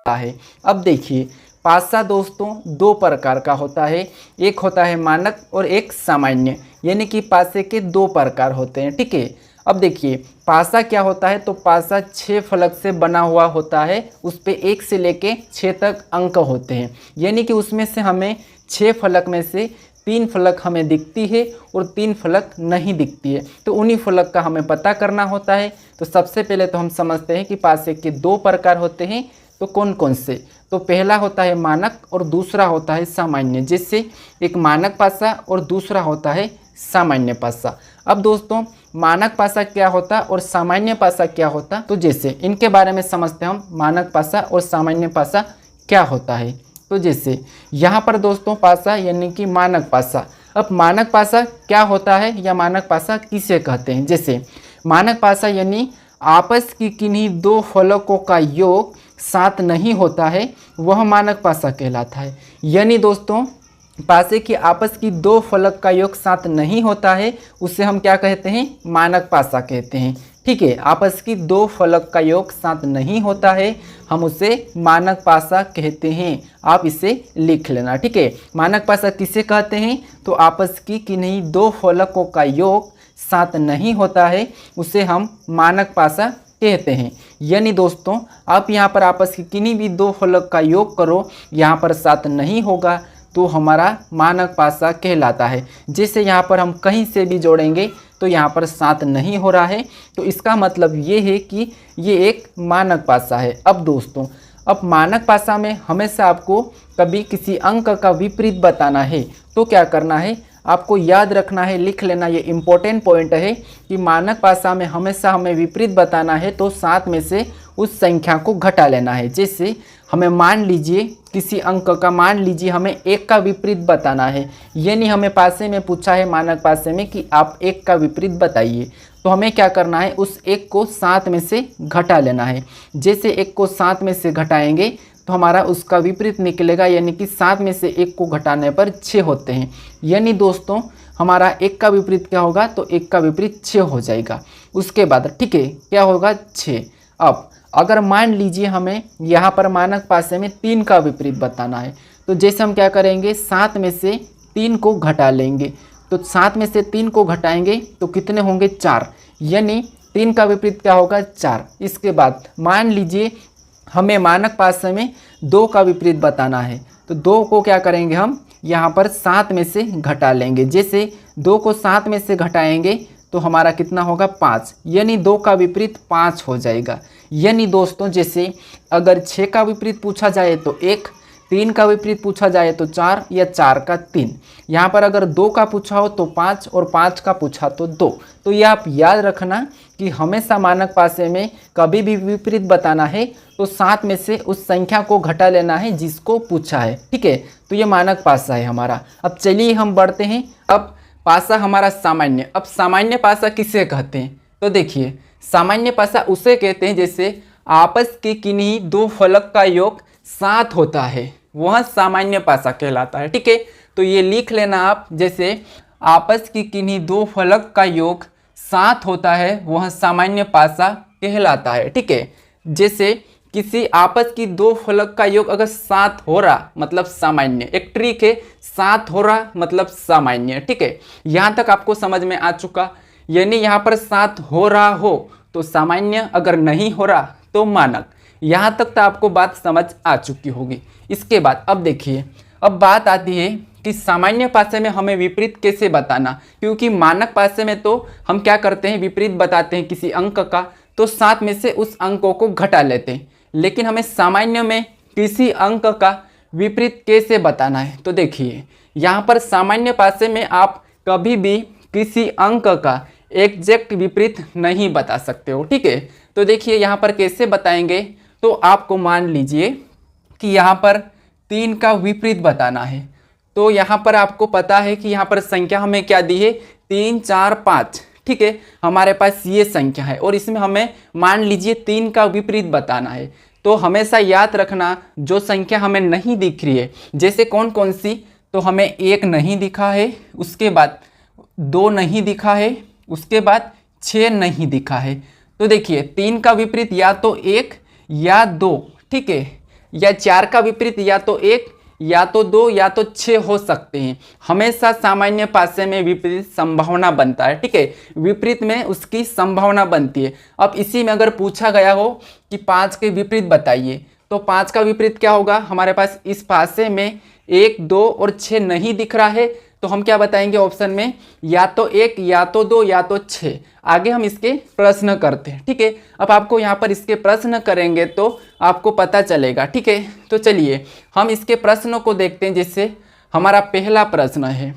है। अब देखिए पासा दोस्तों दो प्रकार का होता है, एक होता है मानक और एक सामान्य, यानी कि पासे के दो प्रकार होते हैं। ठीक है, अब देखिए पासा क्या होता है, तो पासा 6 फलक से बना हुआ होता है, उस पे 1 से लेके 6 तक अंक होते हैं, यानी कि उसमें से हमें 6 फलक में से 3 फलक हमें दिखती है और 3 फलक नहीं दिखती है, तो उन्हीं फलक का हमें पता करना होता है। तो सबसे पहले तो हम समझते हैं कि पासे के दो प्रकार होते हैं, तो कौन कौन से। तो पहला होता है मानक और दूसरा होता है सामान्य, जैसे एक मानक पासा और दूसरा होता है सामान्य पासा। अब दोस्तों मानक पासा क्या होता और सामान्य पासा क्या होता, तो जैसे इनके बारे में समझते हैं हम, मानक पासा और सामान्य पासा क्या होता है। तो जैसे यहाँ पर दोस्तों पासा यानी कि मानक पासा। अब मानक पासा क्या होता है या मानक पासा किसे कहते हैं, जैसे मानक पासा यानी आपस की किन्हीं दो फलकों का योग साथ नहीं होता है, वह मानक पासा कहलाता है। यानी दोस्तों पासे की आपस की दो फलक का योग साथ नहीं होता है, उसे हम क्या कहते हैं, मानक पासा कहते हैं। ठीक है, आपस की दो फलक का योग साथ नहीं होता है, हम उसे मानक पासा कहते हैं। आप इसे लिख लेना। ठीक है, मानक पासा किसे कहते हैं, तो आपस की किन्हीं दो फलकों का योग साथ नहीं होता है, उसे हम मानक पासा कहते हैं। यानी दोस्तों आप यहाँ पर आपस की किन्हीं भी दो फलक का योग करो, यहाँ पर साथ नहीं होगा तो हमारा मानक पासा कहलाता है। जैसे यहाँ पर हम कहीं से भी जोड़ेंगे तो यहाँ पर साथ नहीं हो रहा है, तो इसका मतलब ये है कि ये एक मानक पासा है। अब दोस्तों अब मानक पासा में हमेशा आपको कभी किसी अंक का विपरीत बताना है, तो क्या करना है, आपको याद रखना है, लिख लेना, ये इम्पोर्टेंट पॉइंट है कि मानक पासा में हमेशा हमें विपरीत बताना है, तो 7 में से उस संख्या को घटा लेना है। जैसे हमें मान लीजिए किसी अंक का, मान लीजिए हमें 1 का विपरीत बताना है, यानी हमें पासे में पूछा है मानक पासे में कि आप 1 का विपरीत बताइए, तो हमें क्या करना है, उस 1 को 7 में से घटा लेना है। जैसे 1 को 7 में से घटाएंगे तो हमारा उसका विपरीत निकलेगा, यानी कि 7 में से 1 को घटाने पर 6 होते हैं। यानी दोस्तों हमारा 1 का विपरीत क्या होगा, तो 1 का विपरीत 6 हो जाएगा। उसके बाद ठीक है क्या होगा, 6। अब अगर मान लीजिए हमें यहाँ पर मानक पासे में 3 का विपरीत बताना है, तो जैसे हम क्या करेंगे, 7 में से 3 को घटा लेंगे, तो 7 में से 3 को घटाएंगे तो कितने होंगे, 4, यानी 3 का विपरीत क्या होगा, 4। इसके बाद मान लीजिए हमें मानक पासे में 2 का विपरीत बताना है, तो 2 को क्या करेंगे, हम यहाँ पर 7 में से घटा लेंगे। जैसे 2 को 7 में से घटाएंगे तो हमारा कितना होगा, 5, यानी 2 का विपरीत 5 हो जाएगा। यानी दोस्तों जैसे अगर 6 का विपरीत पूछा जाए तो 1, 3 का विपरीत पूछा जाए तो 4, या 4 का 3। यहाँ पर अगर 2 का पूछा हो तो 5 और 5 का पूछा तो 2। तो ये आप याद रखना कि हमेशा मानक पासे में कभी भी विपरीत बताना है तो 7 में से उस संख्या को घटा लेना है जिसको पूछा है। ठीक है, तो ये मानक पासा है हमारा। अब चलिए हम बढ़ते हैं, अब पासा हमारा सामान्य। अब सामान्य पासा किसे कहते हैं, तो देखिए सामान्य पासा उसे कहते हैं जैसे आपस के किन्हीं दो फलक का योग 7 होता है, वह सामान्य पासा कहलाता है। ठीक है, तो ये लिख लेना आप, जैसे आपस की किन्हीं दो फलक का योग 7 होता है, वह सामान्य पासा कहलाता है। ठीक है, जैसे किसी आपस की दो फलक का योग अगर 7 हो रहा मतलब सामान्य, एक ट्रिक है, 7 हो रहा मतलब सामान्य। ठीक है, यहाँ तक आपको समझ में आ चुका। यानी यहाँ पर 7 हो रहा हो तो सामान्य, अगर नहीं हो रहा तो मानक। यहाँ तक तो आपको बात समझ आ चुकी होगी। इसके बाद अब देखिए, अब बात आती है कि सामान्य पासे में हमें विपरीत कैसे बताना, क्योंकि मानक पासे में तो हम क्या करते हैं, विपरीत बताते हैं किसी अंक का, तो 7 में से उस अंकों को घटा लेते हैं। लेकिन हमें सामान्य में किसी अंक का विपरीत कैसे बताना है, तो देखिए यहाँ पर सामान्य पासे में आप कभी भी किसी अंक का एग्जैक्ट विपरीत नहीं बता सकते हो। ठीक है, तो देखिए यहाँ पर कैसे बताएंगे, तो आपको मान लीजिए कि यहाँ पर 3 का विपरीत बताना है, तो यहाँ पर आपको पता है कि यहाँ पर संख्या हमें क्या दी है, 3, 4, 5। ठीक है, हमारे पास ये संख्या है और इसमें हमें मान लीजिए 3 का विपरीत बताना है। तो हमेशा याद रखना जो संख्या हमें नहीं दिख रही है, जैसे कौन कौन सी, तो हमें 1 नहीं दिखा है, उसके बाद 2 नहीं दिखा है, उसके बाद 6 नहीं दिखा है। तो देखिए 3 का विपरीत या तो 1 या 2। ठीक है, या 4 का विपरीत या तो 1 या तो 2 या तो 6 हो सकते हैं। हमेशा सामान्य पासे में विपरीत संभावना बनता है, ठीक है, विपरीत में उसकी संभावना बनती है। अब इसी में अगर पूछा गया हो कि 5 के विपरीत बताइए, तो 5 का विपरीत क्या होगा, हमारे पास इस पासे में 1, 2 और 6 नहीं दिख रहा है, तो हम क्या बताएंगे ऑप्शन में, या तो 1 या तो 2 या तो 6। आगे हम इसके प्रश्न करते हैं, ठीक है। अब आपको यहाँ पर इसके प्रश्न करेंगे तो आपको पता चलेगा, ठीक है। तो चलिए हम इसके प्रश्नों को देखते हैं। जैसे हमारा पहला प्रश्न है,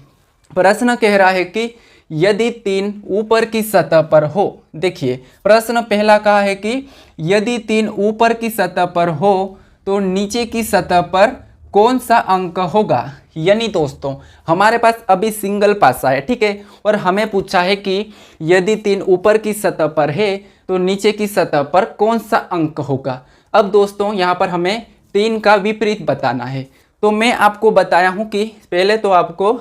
प्रश्न कह रहा है कि यदि 3 ऊपर की सतह पर हो, देखिए प्रश्न पहला कहा है कि यदि 3 ऊपर की सतह पर हो तो नीचे की सतह पर कौन सा अंक होगा। यानी दोस्तों हमारे पास अभी सिंगल पासा है, ठीक है, और हमें पूछा है कि यदि 3 ऊपर की सतह पर है तो नीचे की सतह पर कौन सा अंक होगा। अब दोस्तों यहाँ पर हमें 3 का विपरीत बताना है। तो मैं आपको बताया हूँ कि पहले तो आपको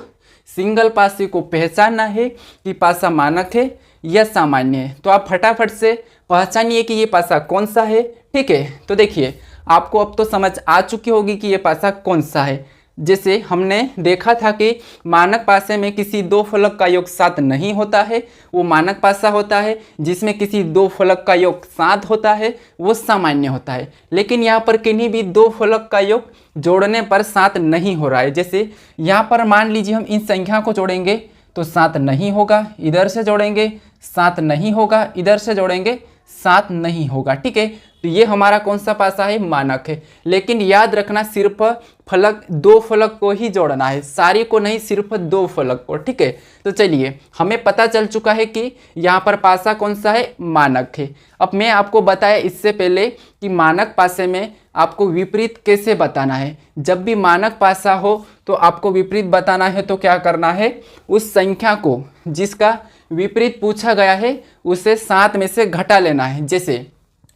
सिंगल पासे को पहचानना है कि पासा मानक है या सामान्य है। तो आप फटाफट से पहचानिए कि ये पासा कौन सा है, ठीक है। तो देखिए आपको अब तो समझ आ चुकी होगी कि ये पासा कौन सा है। जैसे हमने देखा था कि मानक पासे में किसी 2 फलक का योग 7 नहीं होता है, वो मानक पासा होता है। जिसमें किसी 2 फलक का योग 7 होता है वो सामान्य होता है। लेकिन यहाँ पर किन्हीं भी 2 फलक का योग जोड़ने पर 7 नहीं हो रहा है। जैसे यहाँ पर मान लीजिए हम इन संख्या को जोड़ेंगे तो 7 नहीं होगा, इधर से जोड़ेंगे 7 नहीं होगा, इधर से जोड़ेंगे 7 नहीं होगा, ठीक है। तो ये हमारा कौन सा पासा है, मानक है। लेकिन याद रखना सिर्फ फलक 2 फलक को ही जोड़ना है, सारी को नहीं, सिर्फ 2 फलक को, ठीक है। तो चलिए हमें पता चल चुका है कि यहाँ पर पासा कौन सा है, मानक है। अब मैं आपको बताया इससे पहले कि मानक पासे में आपको विपरीत कैसे बताना है। जब भी मानक पासा हो तो आपको विपरीत बताना है, तो क्या करना है, उस संख्या को जिसका विपरीत पूछा गया है उसे 7 में से घटा लेना है। जैसे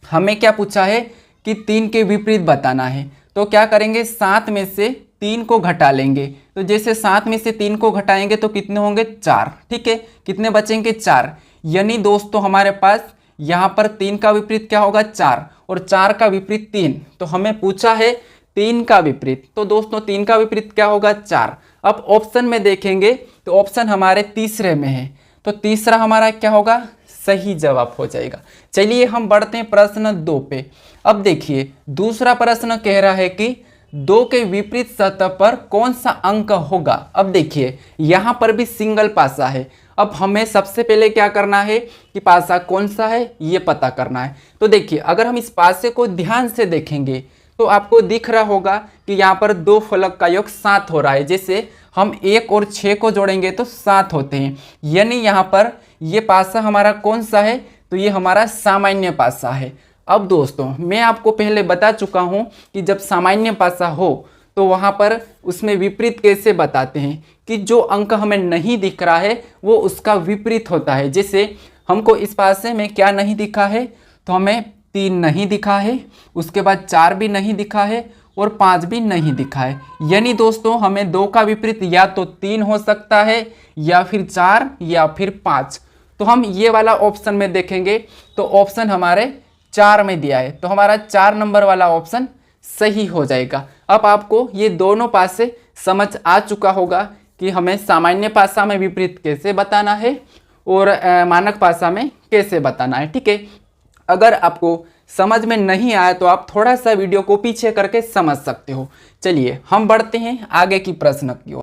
हमें क्या पूछा है कि 3 के विपरीत बताना है, तो क्या करेंगे, 7 में से 3 को घटा लेंगे। तो जैसे 7 में से 3 को घटाएंगे तो कितने होंगे, 4, ठीक है। कितने बचेंगे, 4। यानी दोस्तों हमारे पास यहाँ पर 3 का विपरीत क्या होगा, 4, और 4 का विपरीत 3। तो हमें पूछा है 3 का विपरीत, तो दोस्तों 3 का विपरीत क्या होगा, 4। अब ऑप्शन में देखेंगे तो ऑप्शन हमारे तीसरे में है, तो तीसरा हमारा क्या होगा, सही जवाब हो जाएगा। चलिए हम बढ़ते हैं प्रश्न 2 पे। अब देखिए दूसरा प्रश्न कह रहा है कि 2 के विपरीत सतह पर कौन सा अंक होगा। अब देखिए यहाँ पर भी सिंगल पासा है। अब हमें सबसे पहले क्या करना है कि पासा कौन सा है ये पता करना है। तो देखिए अगर हम इस पासे को ध्यान से देखेंगे तो आपको दिख रहा होगा कि यहाँ पर 2 फलक का योग 7 हो रहा है। जैसे हम 1 और 6 को जोड़ेंगे तो 7 होते हैं। यानी यहाँ पर ये पासा हमारा कौन सा है, तो ये हमारा सामान्य पासा है। अब दोस्तों मैं आपको पहले बता चुका हूँ कि जब सामान्य पासा हो तो वहाँ पर उसमें विपरीत कैसे बताते हैं कि जो अंक हमें नहीं दिख रहा है वो उसका विपरीत होता है। जैसे हमको इस पासे में क्या नहीं दिखा है, तो हमें 3 नहीं दिखा है, उसके बाद 4 भी नहीं दिखा है और 5 भी नहीं दिखा है। यानी दोस्तों हमें 2 का विपरीत या तो 3 हो सकता है या फिर 4 या फिर 5। तो हम ये वाला ऑप्शन में देखेंगे तो ऑप्शन हमारे 4 में दिया है, तो हमारा 4 नंबर वाला ऑप्शन सही हो जाएगा। अब आपको ये दोनों पासे समझ आ चुका होगा कि हमें सामान्य पासा में विपरीत कैसे बताना है और मानक पासा में कैसे बताना है, ठीक है। अगर आपको समझ में नहीं आया तो आप थोड़ा सा वीडियो को पीछे करके समझ सकते हो। चलिए हम बढ़ते हैं आगे की प्रश्न की ओर।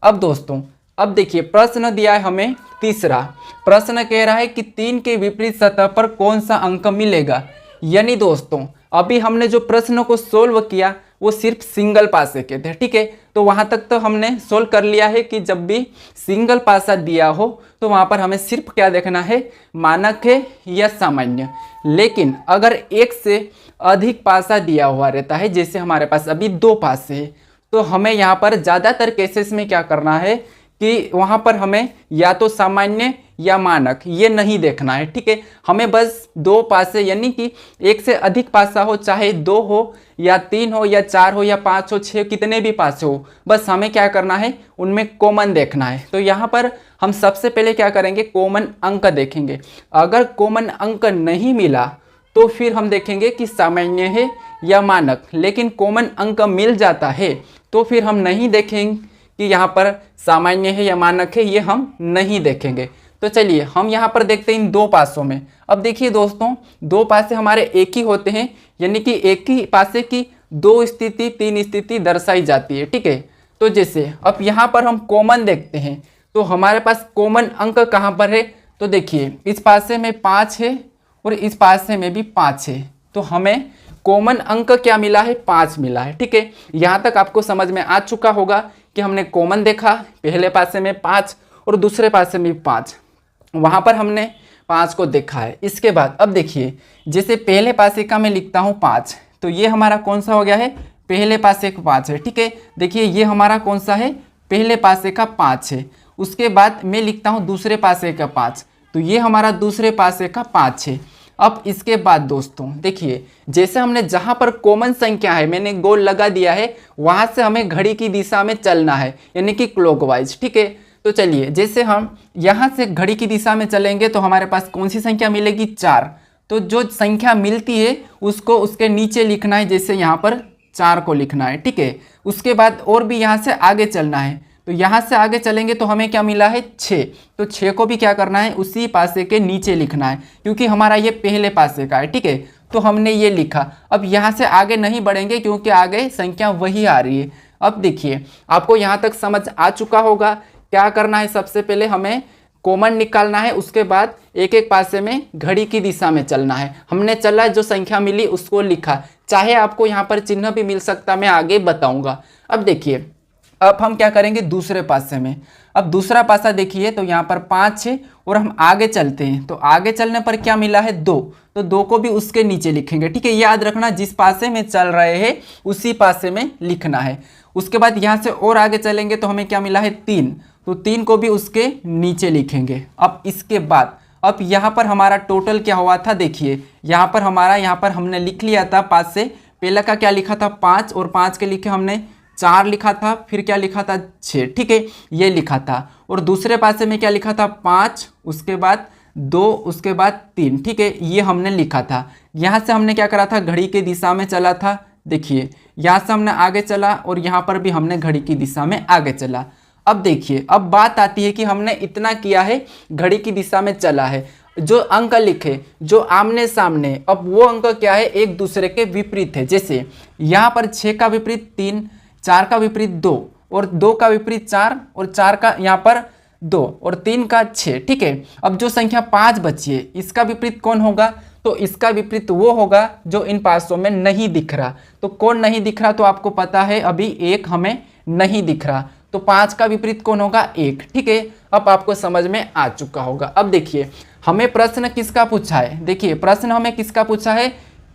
अब दोस्तों अब देखिए प्रश्न दिया है हमें तीसरा। प्रश्न कह रहा है कि 3 के विपरीत सतह पर कौन सा अंक मिलेगा। यानी दोस्तों अभी हमने जो प्रश्न को सोल्व किया वो सिर्फ सिंगल पासे के थे, ठीक है। तो वहाँ तक तो हमने सोल्व कर लिया है कि जब भी सिंगल पासा दिया हो तो वहाँ पर हमें सिर्फ क्या देखना है, मानक है या सामान्य। लेकिन अगर 1 से अधिक पासा दिया हुआ रहता है, जैसे हमारे पास अभी 2 पासे है, तो हमें यहाँ पर ज़्यादातर केसेस में क्या करना है कि वहाँ पर हमें या तो सामान्य या मानक ये नहीं देखना है, ठीक है। हमें बस दो पासे यानी कि एक से अधिक पासा हो, चाहे 2 हो या 3 हो या 4 हो या 5 हो 6 कितने भी पासे हो, बस हमें क्या करना है उनमें कॉमन देखना है। तो यहाँ पर हम सबसे पहले क्या करेंगे, कॉमन अंक देखेंगे। अगर कॉमन अंक नहीं मिला तो फिर हम देखेंगे कि सामान्य है या मानक, लेकिन कॉमन अंक मिल जाता है तो फिर हम नहीं देखेंगे कि यहाँ पर सामान्य है या मानक है, ये हम नहीं देखेंगे। तो चलिए हम यहाँ पर देखते हैं इन दो पासों में। अब देखिए दोस्तों, दो पासे हमारे एक ही होते हैं, यानी कि एक ही पासे की 2 स्थिति 3 स्थिति दर्शाई जाती है, ठीक है। तो जैसे अब यहाँ पर हम कॉमन देखते हैं, तो हमारे पास कॉमन अंक कहाँ पर है, तो देखिए इस पासे में 5 है और इस पासे में भी 5 है, तो हमें कॉमन अंक क्या मिला है, 5 मिला है, ठीक है। यहाँ तक आपको समझ में आ चुका होगा कि हमने कॉमन देखा, पहले पासे में 5 और दूसरे पासे में 5, वहाँ पर हमने 5 को देखा है। इसके बाद अब देखिए, जैसे पहले पासे का मैं लिखता हूँ 5, तो ये हमारा कौन सा हो गया है, पहले पासे का 5 है, ठीक है। देखिए ये हमारा कौन सा है, पहले पासे का 5 है। उसके बाद मैं लिखता हूँ दूसरे पासे का 5, तो ये हमारा दूसरे पासे का 5 है। अब इसके बाद दोस्तों देखिए, जैसे हमने जहाँ पर कॉमन संख्या है मैंने गोल लगा दिया है, वहाँ से हमें घड़ी की दिशा में चलना है, यानी कि क्लॉकवाइज, ठीक है। तो चलिए जैसे हम यहाँ से घड़ी की दिशा में चलेंगे तो हमारे पास कौन सी संख्या मिलेगी, 4। तो जो संख्या मिलती है उसको उसके नीचे लिखना है, जैसे यहाँ पर 4 को लिखना है, ठीक है। उसके बाद और भी यहाँ से आगे चलना है, तो यहाँ से आगे चलेंगे तो हमें क्या मिला है, 6। तो 6 को भी क्या करना है, उसी पासे के नीचे लिखना है, क्योंकि हमारा ये पहले पासे का है, ठीक है। तो हमने ये लिखा। अब यहाँ से आगे नहीं बढ़ेंगे क्योंकि आगे संख्या वही आ रही है। अब देखिए आपको यहाँ तक समझ आ चुका होगा क्या करना है। सबसे पहले हमें कॉमन निकालना है, उसके बाद एक एक पासे में घड़ी की दिशा में चलना है। हमने चला, जो संख्या मिली उसको लिखा, चाहे आपको यहाँ पर चिन्ह भी मिल सकता, मैं आगे बताऊंगा। अब देखिए अब हम क्या करेंगे दूसरे पासे में। अब दूसरा पासा देखिए, तो यहाँ पर 5 है और हम आगे चलते हैं, तो आगे चलने पर क्या मिला है, 2। तो 2 को भी उसके नीचे लिखेंगे, ठीक है। याद रखना जिस पासे में चल रहे हैं उसी पासे में लिखना है। उसके बाद यहाँ से और आगे चलेंगे तो हमें क्या मिला है, 3। तो 3 को भी उसके नीचे लिखेंगे। अब इसके बाद अब यहाँ पर हमारा टोटल क्या हुआ था, देखिए यहाँ पर हमारा, यहाँ पर हमने लिख लिया था 5 से पहले का क्या लिखा था, 5, और 5 के लिखे हमने 4 लिखा था, फिर क्या लिखा था, 6, ठीक है, ये लिखा था। और दूसरे पासे में क्या लिखा था, 5, उसके बाद 2, उसके बाद 3, ठीक है, ये हमने लिखा था। यहाँ से हमने क्या करा था, घड़ी की दिशा में चला था, देखिए यहाँ से हमने आगे चला और यहाँ पर भी हमने घड़ी की दिशा में आगे चला। अब देखिए अब बात आती है कि हमने इतना किया है, घड़ी की दिशा में चला है, जो अंक लिखे जो आमने सामने, अब वो अंक क्या है, एक दूसरे के विपरीत है। जैसे यहाँ पर 6 का विपरीत 3, 4 का विपरीत 2, और 2 का विपरीत 4, और 4 का यहाँ पर 2, और 3 का 6, ठीक है। अब जो संख्या 5 बची है इसका विपरीत कौन होगा, तो इसका विपरीत वो होगा जो इन पासों में नहीं दिख रहा। तो कौन नहीं दिख रहा, तो आपको पता है अभी 1 हमें नहीं दिख रहा, तो 5 का विपरीत कौन होगा, 1, ठीक है। अब आपको समझ में आ चुका होगा। अब देखिए हमें प्रश्न किसका पूछा है, देखिए प्रश्न हमें किसका पूछा है,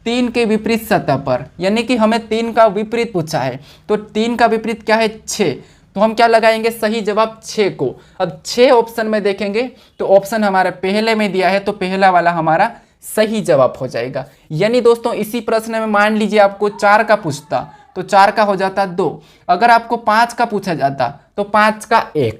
3 के विपरीत सतह पर, यानी कि हमें 3 का विपरीत पूछा है। तो 3 का विपरीत क्या है, 6, तो हम क्या लगाएंगे, सही जवाब 6 को। अब 6 ऑप्शन में देखेंगे तो ऑप्शन हमारे पहले में दिया है, तो पहला वाला हमारा सही जवाब हो जाएगा। यानी दोस्तों इसी प्रश्न में मान लीजिए आपको 4 का पूछता तो 4 का हो जाता 2, अगर आपको 5 का पूछा जाता तो 5 का 1,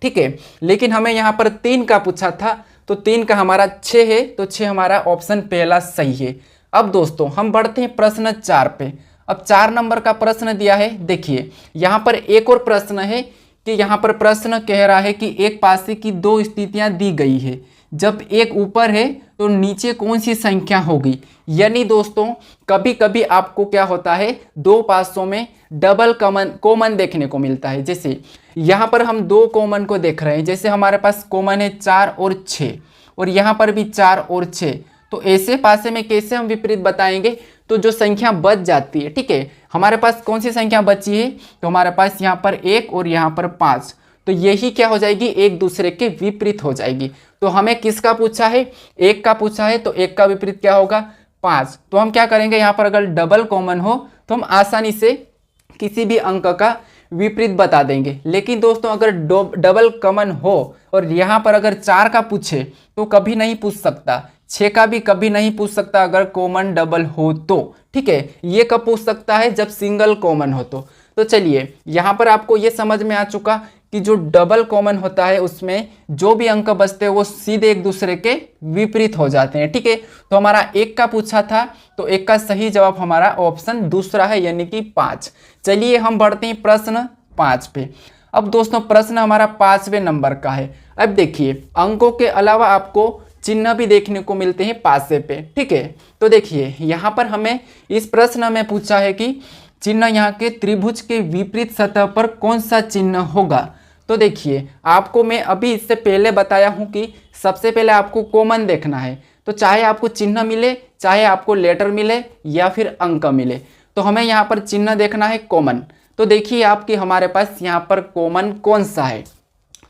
ठीक है। लेकिन हमें यहाँ पर 3 का पूछा था, तो 3 का हमारा 6 है, तो 6 हमारा ऑप्शन पहला सही है। अब दोस्तों हम बढ़ते हैं प्रश्न 4 पे। अब 4 नंबर का प्रश्न दिया है, देखिए यहाँ पर एक और प्रश्न है कि यहाँ पर प्रश्न कह रहा है कि एक पासे की 2 स्थितियाँ दी गई है, जब एक ऊपर है तो नीचे कौन सी संख्या होगी। यानी दोस्तों कभी कभी आपको क्या होता है, 2 पासों में डबल कॉमन देखने को मिलता है। जैसे यहाँ पर हम 2 कॉमन को देख रहे हैं, जैसे हमारे पास कॉमन है 4 और 6, और यहाँ पर भी 4 और 6, तो ऐसे पासे में कैसे हम विपरीत बताएंगे, तो जो संख्या बच जाती है, ठीक है। हमारे पास कौन सी संख्या बची है, तो हमारे पास यहाँ पर 1 और यहाँ पर 5, तो यही क्या हो जाएगी, एक दूसरे के विपरीत हो जाएगी। तो हमें किसका पूछा है, 1 का पूछा है, तो 1 का विपरीत क्या होगा, 5। तो हम क्या करेंगे, यहाँ पर अगर डबल कॉमन हो तो हम आसानी से किसी भी अंक का विपरीत बता देंगे। लेकिन दोस्तों अगर डबल कॉमन हो और यहाँ पर अगर 4 का पूछे तो कभी नहीं पूछ सकता, 6 का भी कभी नहीं पूछ सकता अगर कॉमन डबल हो तो, ठीक है। ये कब पूछ सकता है, जब सिंगल कॉमन हो तो चलिए यहाँ पर आपको ये समझ में आ चुका कि जो डबल कॉमन होता है उसमें जो भी अंक बचते हैं वो सीधे एक दूसरे के विपरीत हो जाते हैं, ठीक है। तो हमारा 1 का पूछा था, तो 1 का सही जवाब हमारा ऑप्शन दूसरा है, यानी कि 5। चलिए हम बढ़ते हैं प्रश्न 5 पे। अब दोस्तों प्रश्न हमारा 5वें नंबर का है। अब देखिए अंकों के अलावा आपको चिन्ह भी देखने को मिलते हैं पासे पे, ठीक है। तो देखिए यहाँ पर हमें इस प्रश्न में पूछा है कि चिन्ह यहाँ के त्रिभुज के विपरीत सतह पर कौन सा चिन्ह होगा। तो देखिए आपको मैं अभी इससे पहले बताया हूँ कि सबसे पहले आपको कॉमन देखना है। तो चाहे आपको चिन्ह मिले, चाहे आपको लेटर मिले या फिर अंक मिले, तो हमें यहाँ पर चिन्ह देखना है कॉमन। तो देखिए आपकी हमारे पास यहाँ पर कॉमन कौन सा है।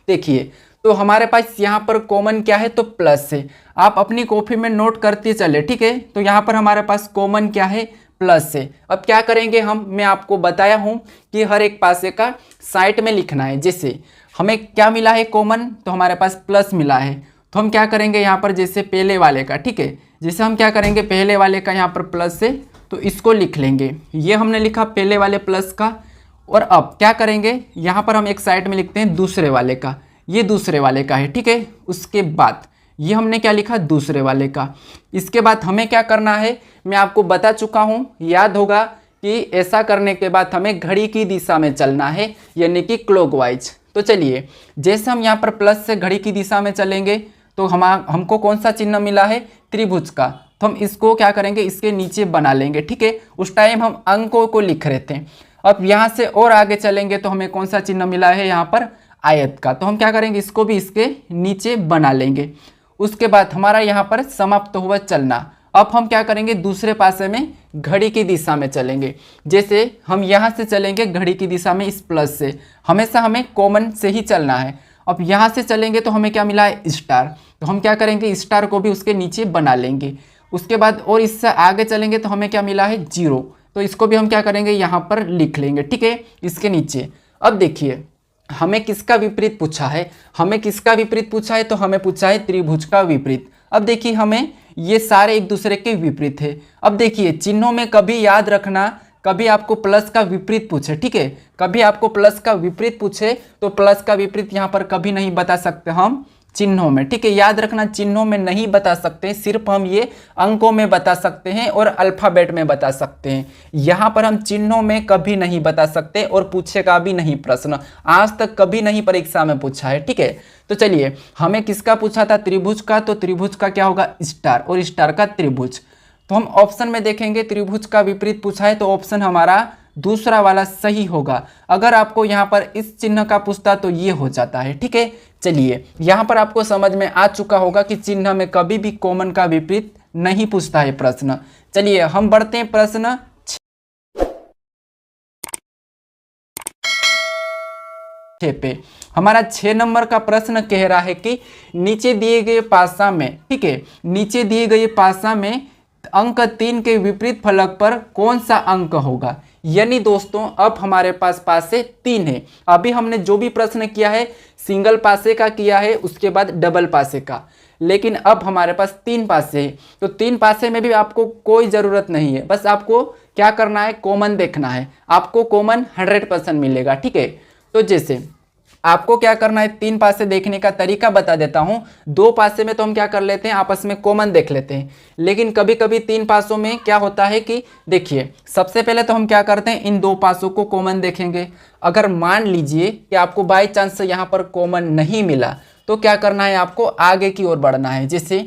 देखिए तो हमारे पास यहाँ पर कॉमन क्या है, तो प्लस है। आप अपनी कॉपी में नोट करते चले, ठीक है। तो यहाँ पर हमारे पास कॉमन क्या है, प्लस है। अब क्या करेंगे हम, मैं आपको बताया हूँ कि हर एक पासे का साइड में लिखना है। जैसे हमें क्या मिला है कॉमन, तो हमारे पास प्लस मिला है, तो हम क्या करेंगे यहाँ पर जैसे पहले वाले का, ठीक है, जैसे हम क्या करेंगे पहले वाले का यहाँ पर प्लस है तो इसको लिख लेंगे। ये हमने लिखा पहले वाले प्लस का। और अब क्या करेंगे यहाँ पर हम एक साइड में लिखते हैं दूसरे वाले का, ये दूसरे वाले का है, ठीक है। उसके बाद ये हमने क्या लिखा, दूसरे वाले का। इसके बाद हमें क्या करना है, मैं आपको बता चुका हूँ, याद होगा कि ऐसा करने के बाद हमें घड़ी की दिशा में चलना है, यानी कि क्लॉकवाइज। तो चलिए जैसे हम यहाँ पर प्लस से घड़ी की दिशा में चलेंगे तो हमको कौन सा चिन्ह मिला है, त्रिभुज का। तो हम इसको क्या करेंगे, इसके नीचे बना लेंगे, ठीक है। उस टाइम हम अंकों को लिख रहे थे। अब यहाँ से और आगे चलेंगे तो हमें कौन सा चिन्ह मिला है, यहाँ पर आयत का। तो हम क्या करेंगे, इसको भी इसके नीचे बना लेंगे। उसके बाद हमारा यहाँ पर समाप्त हुआ चलना। अब हम क्या करेंगे, दूसरे पासे में घड़ी की दिशा में चलेंगे। जैसे हम यहाँ से चलेंगे घड़ी की दिशा में इस प्लस से, हमेशा हमें कॉमन से ही चलना है। अब यहाँ से चलेंगे तो हमें क्या मिला है, स्टार। तो हम क्या करेंगे, स्टार को भी उसके नीचे बना लेंगे। उसके बाद और इससे आगे चलेंगे तो हमें क्या मिला है, 0। तो इसको भी हम क्या करेंगे, यहाँ पर लिख लेंगे, ठीक है, इसके नीचे। अब देखिए हमें किसका विपरीत पूछा है, हमें किसका विपरीत पूछा है, तो हमें पूछा है त्रिभुज का विपरीत। अब देखिए हमें ये सारे एक दूसरे के विपरीत है। अब देखिए चिन्हों में कभी याद रखना, कभी आपको प्लस का विपरीत पूछे, ठीक है, कभी आपको प्लस का विपरीत पूछे तो प्लस का विपरीत यहाँ पर कभी नहीं बता सकते हम चिन्हों में, ठीक है। याद रखना चिन्हों में नहीं बता सकते, सिर्फ हम ये अंकों में बता सकते हैं और अल्फ़ाबेट में बता सकते हैं। यहाँ पर हम चिन्हों में कभी नहीं बता सकते और पूछेगा भी नहीं प्रश्न, आज तक कभी नहीं परीक्षा में पूछा है, ठीक है। तो चलिए हमें किसका पूछा था, त्रिभुज का। तो त्रिभुज का क्या होगा, स्टार, और स्टार का त्रिभुज। तो हम ऑप्शन में देखेंगे त्रिभुज का विपरीत पूछा है तो ऑप्शन हमारा दूसरा वाला सही होगा। अगर आपको यहाँ पर इस चिन्ह का पूछता तो ये हो जाता है, ठीक है। चलिए यहाँ पर आपको समझ में आ चुका होगा कि चिन्ह में कभी भी कॉमन का विपरीत नहीं पूछता है प्रश्न। चलिए हम बढ़ते हैं प्रश्न 6 पे। हमारा 6 नंबर का प्रश्न कह रहा है कि नीचे दिए गए पासा में, ठीक है, नीचे दिए गए पासा में अंक 3 के विपरीत फलक पर कौन सा अंक होगा। यानी दोस्तों अब हमारे पास पासे 3 है। अभी हमने जो भी प्रश्न किया है सिंगल पासे का किया है, उसके बाद डबल पासे का, लेकिन अब हमारे पास 3 पासे है। तो 3 पासे में भी आपको कोई ज़रूरत नहीं है, बस आपको क्या करना है, कॉमन देखना है। आपको कॉमन 100% मिलेगा, ठीक है। तो जैसे आपको क्या करना है, 3 पासे देखने का तरीका बता देता हूं। 2 पासे में तो हम क्या कर लेते हैं, आपस में कॉमन देख लेते हैं, लेकिन कभी कभी 3 पासों में क्या होता है कि देखिए सबसे पहले तो हम क्या करते हैं, इन 2 पासों को कॉमन देखेंगे। अगर मान लीजिए कि आपको बाई चांस यहाँ पर कॉमन नहीं मिला तो क्या करना है, आपको आगे की ओर बढ़ना है। जैसे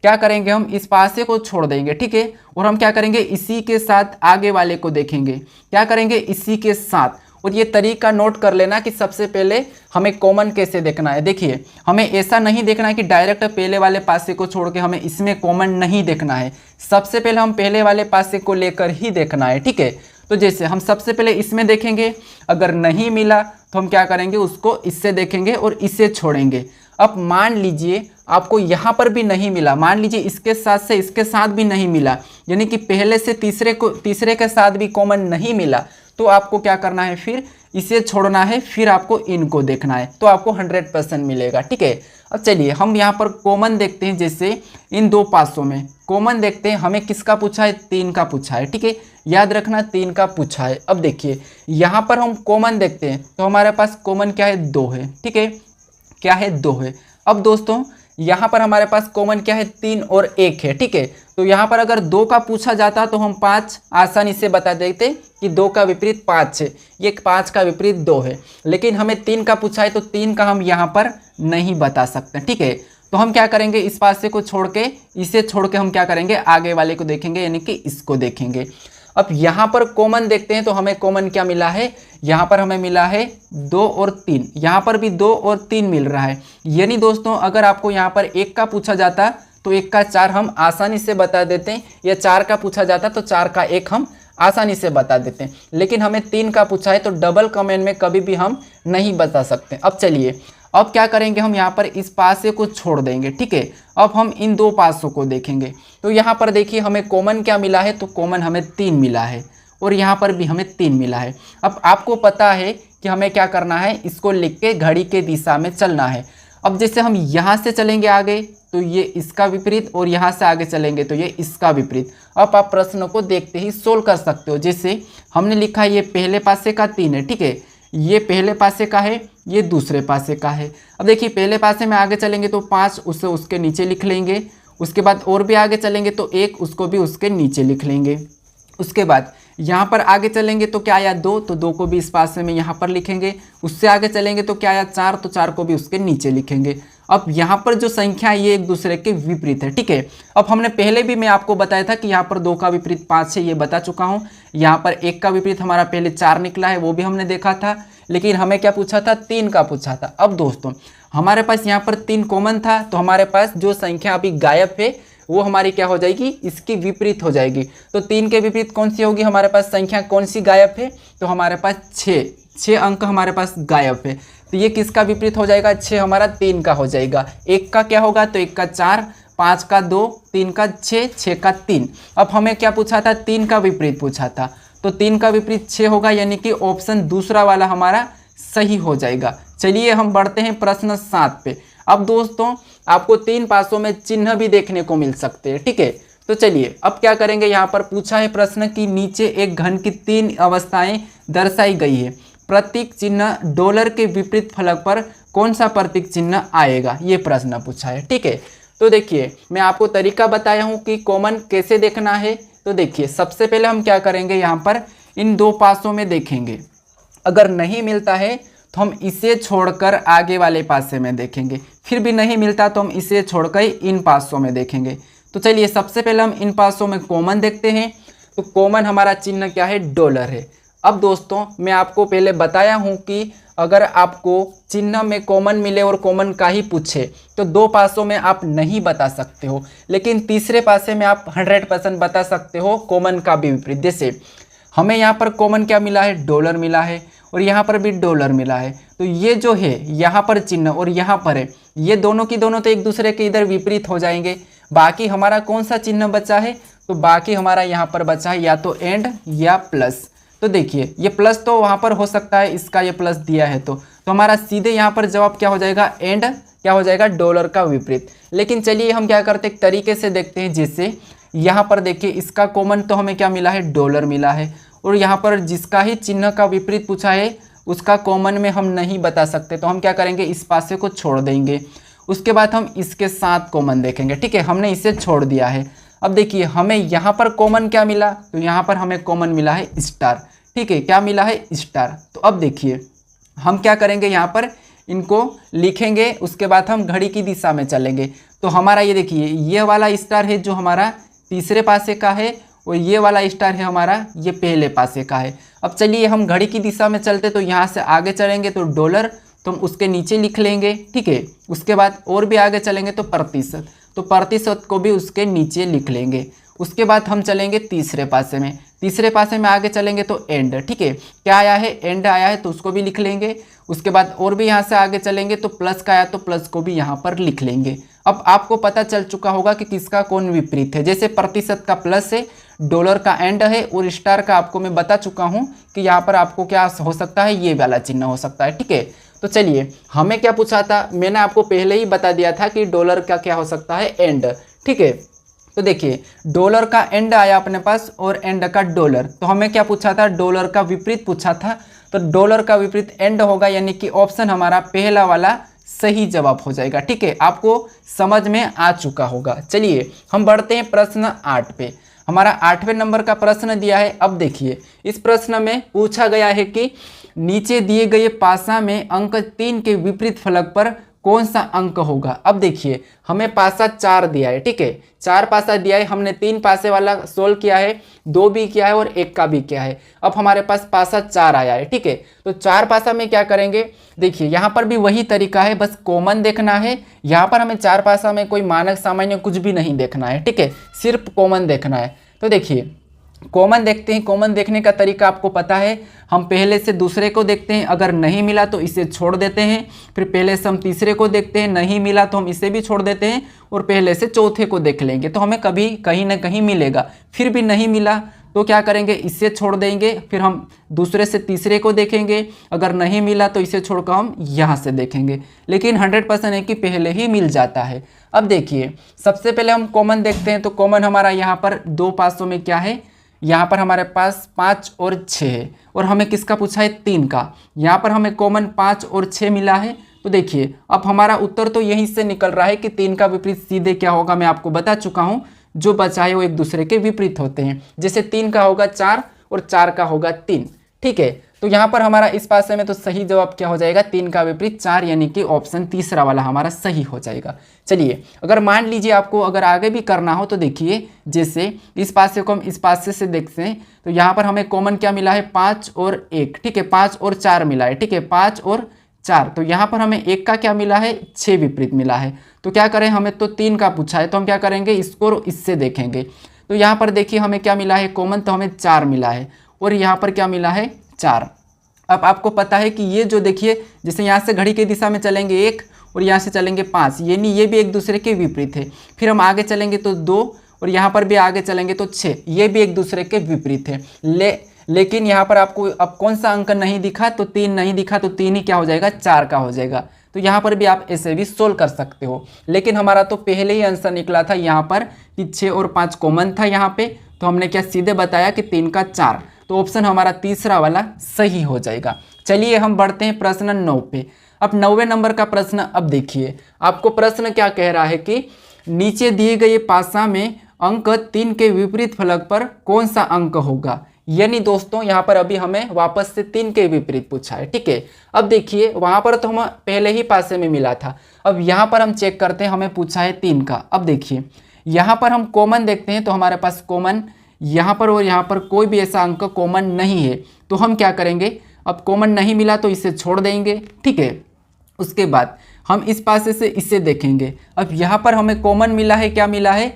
क्या करेंगे, हम इस पासे को छोड़ देंगे, ठीक है, और हम क्या करेंगे, इसी के साथ आगे वाले को देखेंगे। क्या करेंगे, इसी के साथ। और ये तरीका नोट कर लेना कि सबसे पहले हमें कॉमन कैसे देखना है। देखिए हमें ऐसा नहीं देखना है कि डायरेक्ट पहले वाले पासे को छोड़ के हमें इसमें कॉमन नहीं देखना है। सबसे पहले हम पहले वाले पासे को लेकर ही देखना है, ठीक है। तो जैसे हम सबसे पहले इसमें देखेंगे, अगर नहीं मिला तो हम क्या करेंगे, उसको इससे देखेंगे और इसे छोड़ेंगे। अब मान लीजिए आपको यहाँ पर भी नहीं मिला, मान लीजिए इसके साथ से इसके साथ भी नहीं मिला, यानी कि पहले से तीसरे के साथ भी कॉमन नहीं मिला, तो आपको क्या करना है, फिर इसे छोड़ना है, फिर आपको इनको देखना है, तो आपको 100% मिलेगा। ठीक है, अब चलिए हम यहाँ पर कॉमन देखते हैं। जैसे इन दो पासों में कॉमन देखते हैं, हमें किसका पूछा है, 3 का पूछा है। ठीक है, याद रखना 3 का पूछा है। अब देखिए यहाँ पर हम कॉमन देखते हैं तो हमारे पास कॉमन क्या है, 2 है। ठीक है, क्या है, 2 है। अब दोस्तों यहाँ पर हमारे पास कॉमन क्या है, 3 और 1 है। ठीक है, तो यहाँ पर अगर 2 का पूछा जाता तो हम 5 आसानी से बता देते कि 2 का विपरीत 5 है, ये 5 का विपरीत 2 है। लेकिन हमें 3 का पूछा है तो 3 का हम यहाँ पर नहीं बता सकते। ठीक है, तो हम क्या करेंगे, इस पासे को छोड़ के, इसे छोड़ के हम क्या करेंगे, आगे वाले को देखेंगे, यानी कि इसको देखेंगे। अब यहाँ पर कॉमन देखते हैं तो हमें कॉमन क्या मिला है, यहाँ पर हमें मिला है 2 और 3, यहाँ पर भी 2 और 3 मिल रहा है। यानी दोस्तों अगर आपको यहाँ पर 1 का पूछा जाता तो 1 का 4 हम आसानी से बता देते हैं, या 4 का पूछा जाता तो 4 का 1 हम आसानी से बता देते हैं। लेकिन हमें 3 का पूछा है तो डबल कमेंट में कभी भी हम नहीं बता सकते। अब चलिए अब क्या करेंगे, हम यहाँ पर इस पासे को छोड़ देंगे। ठीक है, अब हम इन दो पासों को देखेंगे। तो यहाँ पर देखिए हमें कॉमन क्या मिला है, तो कॉमन हमें 3 मिला है, और यहाँ पर भी हमें 3 मिला है। अब आपको पता है कि हमें क्या करना है, इसको लिख के घड़ी के दिशा में चलना है। अब जैसे हम यहाँ से चलेंगे आगे तो ये इसका विपरीत, और यहाँ से आगे चलेंगे तो ये इसका विपरीत। अब आप प्रश्न को देखते ही सोल्व कर सकते हो। जैसे हमने लिखा ये पहले पासे का 3 है। ठीक है, ये पहले पासे का है, ये दूसरे पासे का है। अब देखिए पहले पासे में आगे चलेंगे तो 5 उसे उसके नीचे लिख लेंगे, उसके बाद और भी आगे चलेंगे तो 1 उसको भी उसके नीचे लिख लेंगे। उसके बाद यहाँ पर आगे चलेंगे तो क्या आया, 2, तो 2 को भी इस पासे में यहाँ पर लिखेंगे। उससे आगे चलेंगे तो क्या आया, 4, तो 4 को भी उसके नीचे लिखेंगे। अब यहाँ पर जो संख्या है ये एक दूसरे के विपरीत है। ठीक है, अब हमने पहले भी मैं आपको बताया था कि यहाँ पर 2 का विपरीत 5 है, ये बता चुका हूँ। यहाँ पर 1 का विपरीत हमारा पहले 4 निकला है, वो भी हमने देखा था। लेकिन हमें क्या पूछा था, 3 का पूछा था। अब दोस्तों हमारे पास यहाँ पर 3 कॉमन था, तो हमारे पास जो संख्या अभी गायब है वो हमारी क्या हो जाएगी, इसकी विपरीत हो जाएगी। तो 3 के विपरीत कौन सी होगी, हमारे पास संख्या कौन सी गायब है, तो हमारे पास 6 अंक हमारे पास गायब है। तो ये किसका विपरीत हो जाएगा, 6 हमारा 3 का हो जाएगा। 1 का क्या होगा, तो 1 का 4, 5 का 2, 3 का 6, 6 का 3। अब हमें क्या पूछा था, 3 का विपरीत पूछा था, तो 3 का विपरीत 6 होगा, यानी कि ऑप्शन दूसरा वाला हमारा सही हो जाएगा। चलिए हम बढ़ते हैं प्रश्न 7 पे। अब दोस्तों आपको 3 पासों में चिन्ह भी देखने को मिल सकते हैं। ठीक है, तो चलिए अब क्या करेंगे, यहाँ पर पूछा है प्रश्न कि नीचे एक घन की 3 अवस्थाएं दर्शाई गई है, प्रतीक चिन्ह डॉलर के विपरीत फलक पर कौन सा प्रतीक चिन्ह आएगा, ये प्रश्न पूछा है। ठीक है, तो देखिए मैं आपको तरीका बताया हूँ कि कॉमन कैसे देखना है। तो देखिए सबसे पहले हम क्या करेंगे, यहाँ पर इन 2 पासों में देखेंगे, अगर नहीं मिलता है तो हम इसे छोड़कर आगे वाले पासे में देखेंगे, फिर भी नहीं मिलता तो हम इसे छोड़कर इन पासों में देखेंगे। तो चलिए सबसे पहले हम इन पासों में कॉमन देखते हैं। तो कॉमन हमारा चिन्ह क्या है, डॉलर है। अब दोस्तों मैं आपको पहले बताया हूँ कि अगर आपको चिन्ह में कॉमन मिले और कॉमन का ही पूछे तो 2 पासों में आप नहीं बता सकते हो, लेकिन तीसरे पासे में आप 100% बता सकते हो कॉमन का भी विपरीत। जैसे हमें यहाँ पर कॉमन क्या मिला है, डॉलर मिला है, और यहाँ पर भी डॉलर मिला है। तो ये जो है यहाँ पर चिन्ह और यहाँ पर है, ये दोनों की दोनों तो एक दूसरे के इधर विपरीत हो जाएंगे। बाकी हमारा कौन सा चिन्ह बचा है, तो बाकी हमारा यहाँ पर बचा है या तो एंड या प्लस। तो देखिए ये प्लस तो वहाँ पर हो सकता है, इसका ये प्लस दिया है तो हमारा सीधे यहाँ पर जवाब क्या हो जाएगा, एंड क्या हो जाएगा, डॉलर का विपरीत। लेकिन चलिए हम क्या करते हैं, एक तरीके से देखते हैं। जैसे यहाँ पर देखिए इसका कॉमन तो हमें क्या मिला है, डॉलर मिला है, और यहाँ पर जिसका ही चिन्ह का विपरीत पूछा है उसका कॉमन में हम नहीं बता सकते, तो हम क्या करेंगे, इस पासे को छोड़ देंगे। उसके बाद हम इसके साथ कॉमन देखेंगे। ठीक है, हमने इसे छोड़ दिया है। अब देखिए हमें यहाँ पर कॉमन क्या मिला, तो यहाँ पर हमें कॉमन मिला है स्टार। ठीक है, क्या मिला है, स्टार। तो अब देखिए हम क्या करेंगे, यहाँ पर इनको लिखेंगे, उसके बाद हम घड़ी की दिशा में चलेंगे। तो हमारा ये देखिए ये वाला स्टार है जो हमारा तीसरे पासे का है, और ये वाला स्टार है हमारा ये पहले पासे का है। अब चलिए हम घड़ी की दिशा में चलते, तो यहाँ से आगे चलेंगे तो डॉलर, तो हम उसके नीचे लिख लेंगे। ठीक है, उसके बाद और भी आगे चलेंगे तो प्रतिशत, तो प्रतिशत को भी उसके नीचे लिख लेंगे। उसके बाद हम चलेंगे तीसरे पासे में, तीसरे पासे में आगे चलेंगे तो एंड। ठीक है, क्या आया है, एंड आया है, तो उसको भी लिख लेंगे। उसके बाद और भी यहाँ से आगे चलेंगे तो प्लस का आया तो प्लस को भी यहाँ पर लिख लेंगे। अब आपको पता चल चुका होगा कि किसका कौन विपरीत है। जैसे प्रतिशत का प्लस है, डॉलर का एंड है, और स्टार का आपको मैं बता चुका हूँ कि यहाँ पर आपको क्या हो सकता है, ये वाला चिन्ह हो सकता है। ठीक है, तो चलिए हमें क्या पूछा था, मैंने आपको पहले ही बता दिया था कि डॉलर का क्या हो सकता है, एंड। ठीक है, तो देखिए डॉलर का एंड आया अपने पास और एंड का डॉलर, तो हमें क्या पूछा था, डॉलर का विपरीत पूछा था, तो डॉलर का विपरीत एंड होगा, यानी कि ऑप्शन हमारा पहला वाला सही जवाब हो जाएगा। ठीक है, आपको समझ में आ चुका होगा। चलिए हम बढ़ते हैं प्रश्न 8 पे। हमारा 8वें नंबर का प्रश्न दिया है। अब देखिए इस प्रश्न में पूछा गया है कि नीचे दिए गए पासा में अंक 3 के विपरीत फलक पर कौन सा अंक होगा। अब देखिए हमें पासा 4 दिया है। ठीक है, 4 पासा दिया है, हमने 3 पासे वाला सोल्व किया है, 2 भी किया है और 1 का भी किया है। अब हमारे पास पासा 4 आया है। ठीक है, तो 4 पासा में क्या करेंगे, देखिए यहाँ पर भी वही तरीका है, बस कॉमन देखना है। यहाँ पर हमें 4 पासा में कोई मानक सामान्य कुछ भी नहीं देखना है। ठीक है, सिर्फ कॉमन देखना है। तो देखिए कॉमन देखते हैं। कॉमन देखने का तरीका आपको पता है, हम पहले से दूसरे को देखते हैं, अगर नहीं मिला तो इसे छोड़ देते हैं, फिर पहले से हम तीसरे को देखते हैं, नहीं मिला तो हम इसे भी छोड़ देते हैं, और पहले से चौथे को देख लेंगे, तो हमें कभी कहीं ना कहीं मिलेगा। फिर भी नहीं मिला तो क्या करेंगे, इससे छोड़ देंगे, फिर हम दूसरे से तीसरे को देखेंगे, अगर नहीं मिला तो इसे छोड़कर हम यहाँ से देखेंगे, लेकिन 100% है कि पहले ही मिल जाता है। अब देखिए सबसे पहले हम कॉमन देखते हैं, तो कॉमन हमारा यहाँ पर 2 पासों में क्या है, यहाँ पर हमारे पास 5 और 6 है, और हमें किसका पूछा है, 3 का। यहाँ पर हमें कॉमन 5 और 6 मिला है। तो देखिए अब हमारा उत्तर तो यहीं से निकल रहा है कि 3 का विपरीत सीधे क्या होगा, मैं आपको बता चुका हूँ, जो बचा है वो एक दूसरे के विपरीत होते हैं। जैसे 3 का होगा 4 और 4 का होगा 3। ठीक है, तो यहाँ पर हमारा इस पासे में तो सही जवाब क्या हो जाएगा, 3 का विपरीत 4, यानी कि ऑप्शन तीसरा वाला हमारा सही हो जाएगा। चलिए अगर मान लीजिए आपको अगर आगे भी करना हो तो देखिए, जैसे इस पासे को हम इस पासे से देखते हैं, तो यहाँ पर हमें कॉमन क्या मिला है, 5 और 1। ठीक है, 5 और 4 मिला है। ठीक है, 5 और 4, तो यहाँ पर हमें 1 का क्या मिला है, 6 विपरीत मिला है। तो क्या करें, हमें तो 3 का पूछा है, तो हम क्या करेंगे, इसको इससे देखेंगे। तो यहाँ पर देखिए हमें क्या मिला है, कॉमन, तो हमें 4 मिला है, और यहाँ पर क्या मिला है, 4। अब आपको पता है कि ये जो देखिए, जैसे यहाँ से घड़ी की दिशा में चलेंगे 1 और यहाँ से चलेंगे 5, यानी ये भी एक दूसरे के विपरीत है। फिर हम आगे चलेंगे तो 2, और यहाँ पर भी आगे चलेंगे तो 6, ये भी एक दूसरे के विपरीत है। लेकिन यहाँ पर आपको अब कौन सा अंक नहीं दिखा, तो 3 नहीं दिखा, तो 3 ही क्या हो जाएगा, 4 का हो जाएगा। तो यहाँ पर भी आप ऐसे भी सोल्व कर सकते हो, लेकिन हमारा तो पहले ही आंसर निकला था यहाँ पर कि 6 और 5 कॉमन था यहाँ पे, तो हमने क्या सीधे बताया कि 3 का 4, तो ऑप्शन हमारा तीसरा वाला सही हो जाएगा। चलिए हम बढ़ते हैं प्रश्न 9 पे। अब 9वें नंबर का प्रश्न, अब देखिए आपको प्रश्न क्या कह रहा है कि नीचे दिए गए पासा में अंक 3 के विपरीत फलक पर कौन सा अंक होगा। यानी दोस्तों यहाँ पर अभी हमें वापस से 3 के विपरीत पूछा है। ठीक है, अब देखिए वहाँ पर तो हम पहले ही पासे में मिला था, अब यहाँ पर हम चेक करते हैं, हमें पूछा है 3 का। अब देखिए यहाँ पर हम कॉमन देखते हैं, तो हमारे पास कॉमन यहाँ पर और यहाँ पर कोई भी ऐसा अंक कॉमन नहीं है, तो हम क्या करेंगे, अब कॉमन नहीं मिला तो इसे छोड़ देंगे। ठीक है, उसके बाद हम इस पासे से इसे देखेंगे। अब यहाँ पर हमें कॉमन मिला है, क्या मिला है,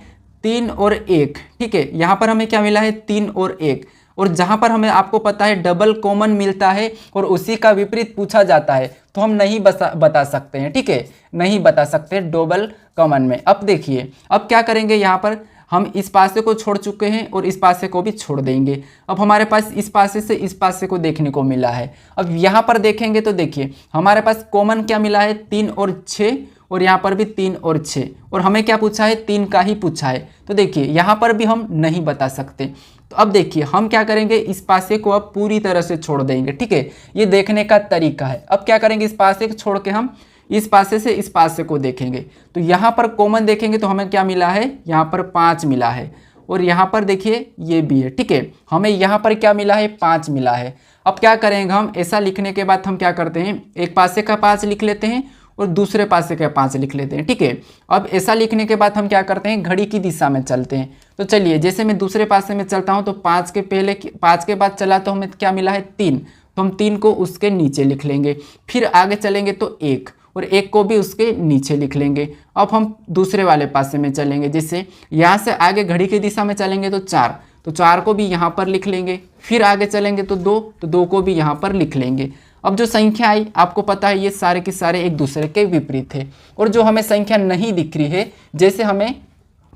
3 और 1। ठीक है, यहाँ पर हमें क्या मिला है, 3 और 1, और जहाँ पर हमें आपको पता है डबल कॉमन मिलता है और उसी का विपरीत पूछा जाता है, तो हम नहीं बता सकते हैं। ठीक है, नहीं बता सकते डबल कॉमन में। अब देखिए अब क्या करेंगे, यहाँ पर हम इस पासे को छोड़ चुके हैं और इस पासे को भी छोड़ देंगे। अब हमारे पास इस पासे से इस पासे को देखने को मिला है। अब यहाँ पर देखेंगे तो देखिए हमारे पास कॉमन क्या मिला है, 3 और 6, और यहाँ पर भी 3 और 6, और हमें क्या पूछा है, 3 का ही पूछा है। तो देखिए यहाँ पर भी हम नहीं बता सकते। तो अब देखिए हम क्या करेंगे, इस पासे को अब पूरी तरह से छोड़ देंगे। ठीक है, ये देखने का तरीका है। अब क्या करेंगे, इस पासे को छोड़ के हम इस पासे से इस पासे को देखेंगे, तो यहाँ पर कॉमन देखेंगे तो हमें क्या मिला है, यहाँ पर 5 मिला है, और यहाँ पर देखिए ये भी है। ठीक है, हमें यहाँ पर क्या मिला है, 5 मिला है। अब क्या करेंगे, हम ऐसा लिखने के बाद हम क्या करते हैं, एक पासे का 5 लिख लेते हैं और दूसरे पासे का 5 लिख लेते हैं। ठीक है, अब ऐसा लिखने के बाद हम क्या करते हैं, घड़ी की दिशा में चलते हैं। तो चलिए जैसे मैं दूसरे पासे में चलता हूँ, तो 5 के बाद चला तो हमें क्या मिला है, 3, तो हम 3 को उसके नीचे लिख लेंगे। फिर आगे चलेंगे तो 1, और 1 को भी उसके नीचे लिख लेंगे। अब हम दूसरे वाले पासे में चलेंगे, जैसे यहाँ से आगे घड़ी की दिशा में चलेंगे तो 4, तो 4 को भी यहाँ पर लिख लेंगे। फिर आगे चलेंगे तो 2, तो 2 को भी यहाँ पर लिख लेंगे। अब जो संख्या आई आपको पता है ये सारे के सारे एक दूसरे के विपरीत है, और जो हमें संख्या नहीं दिख रही है, जैसे हमें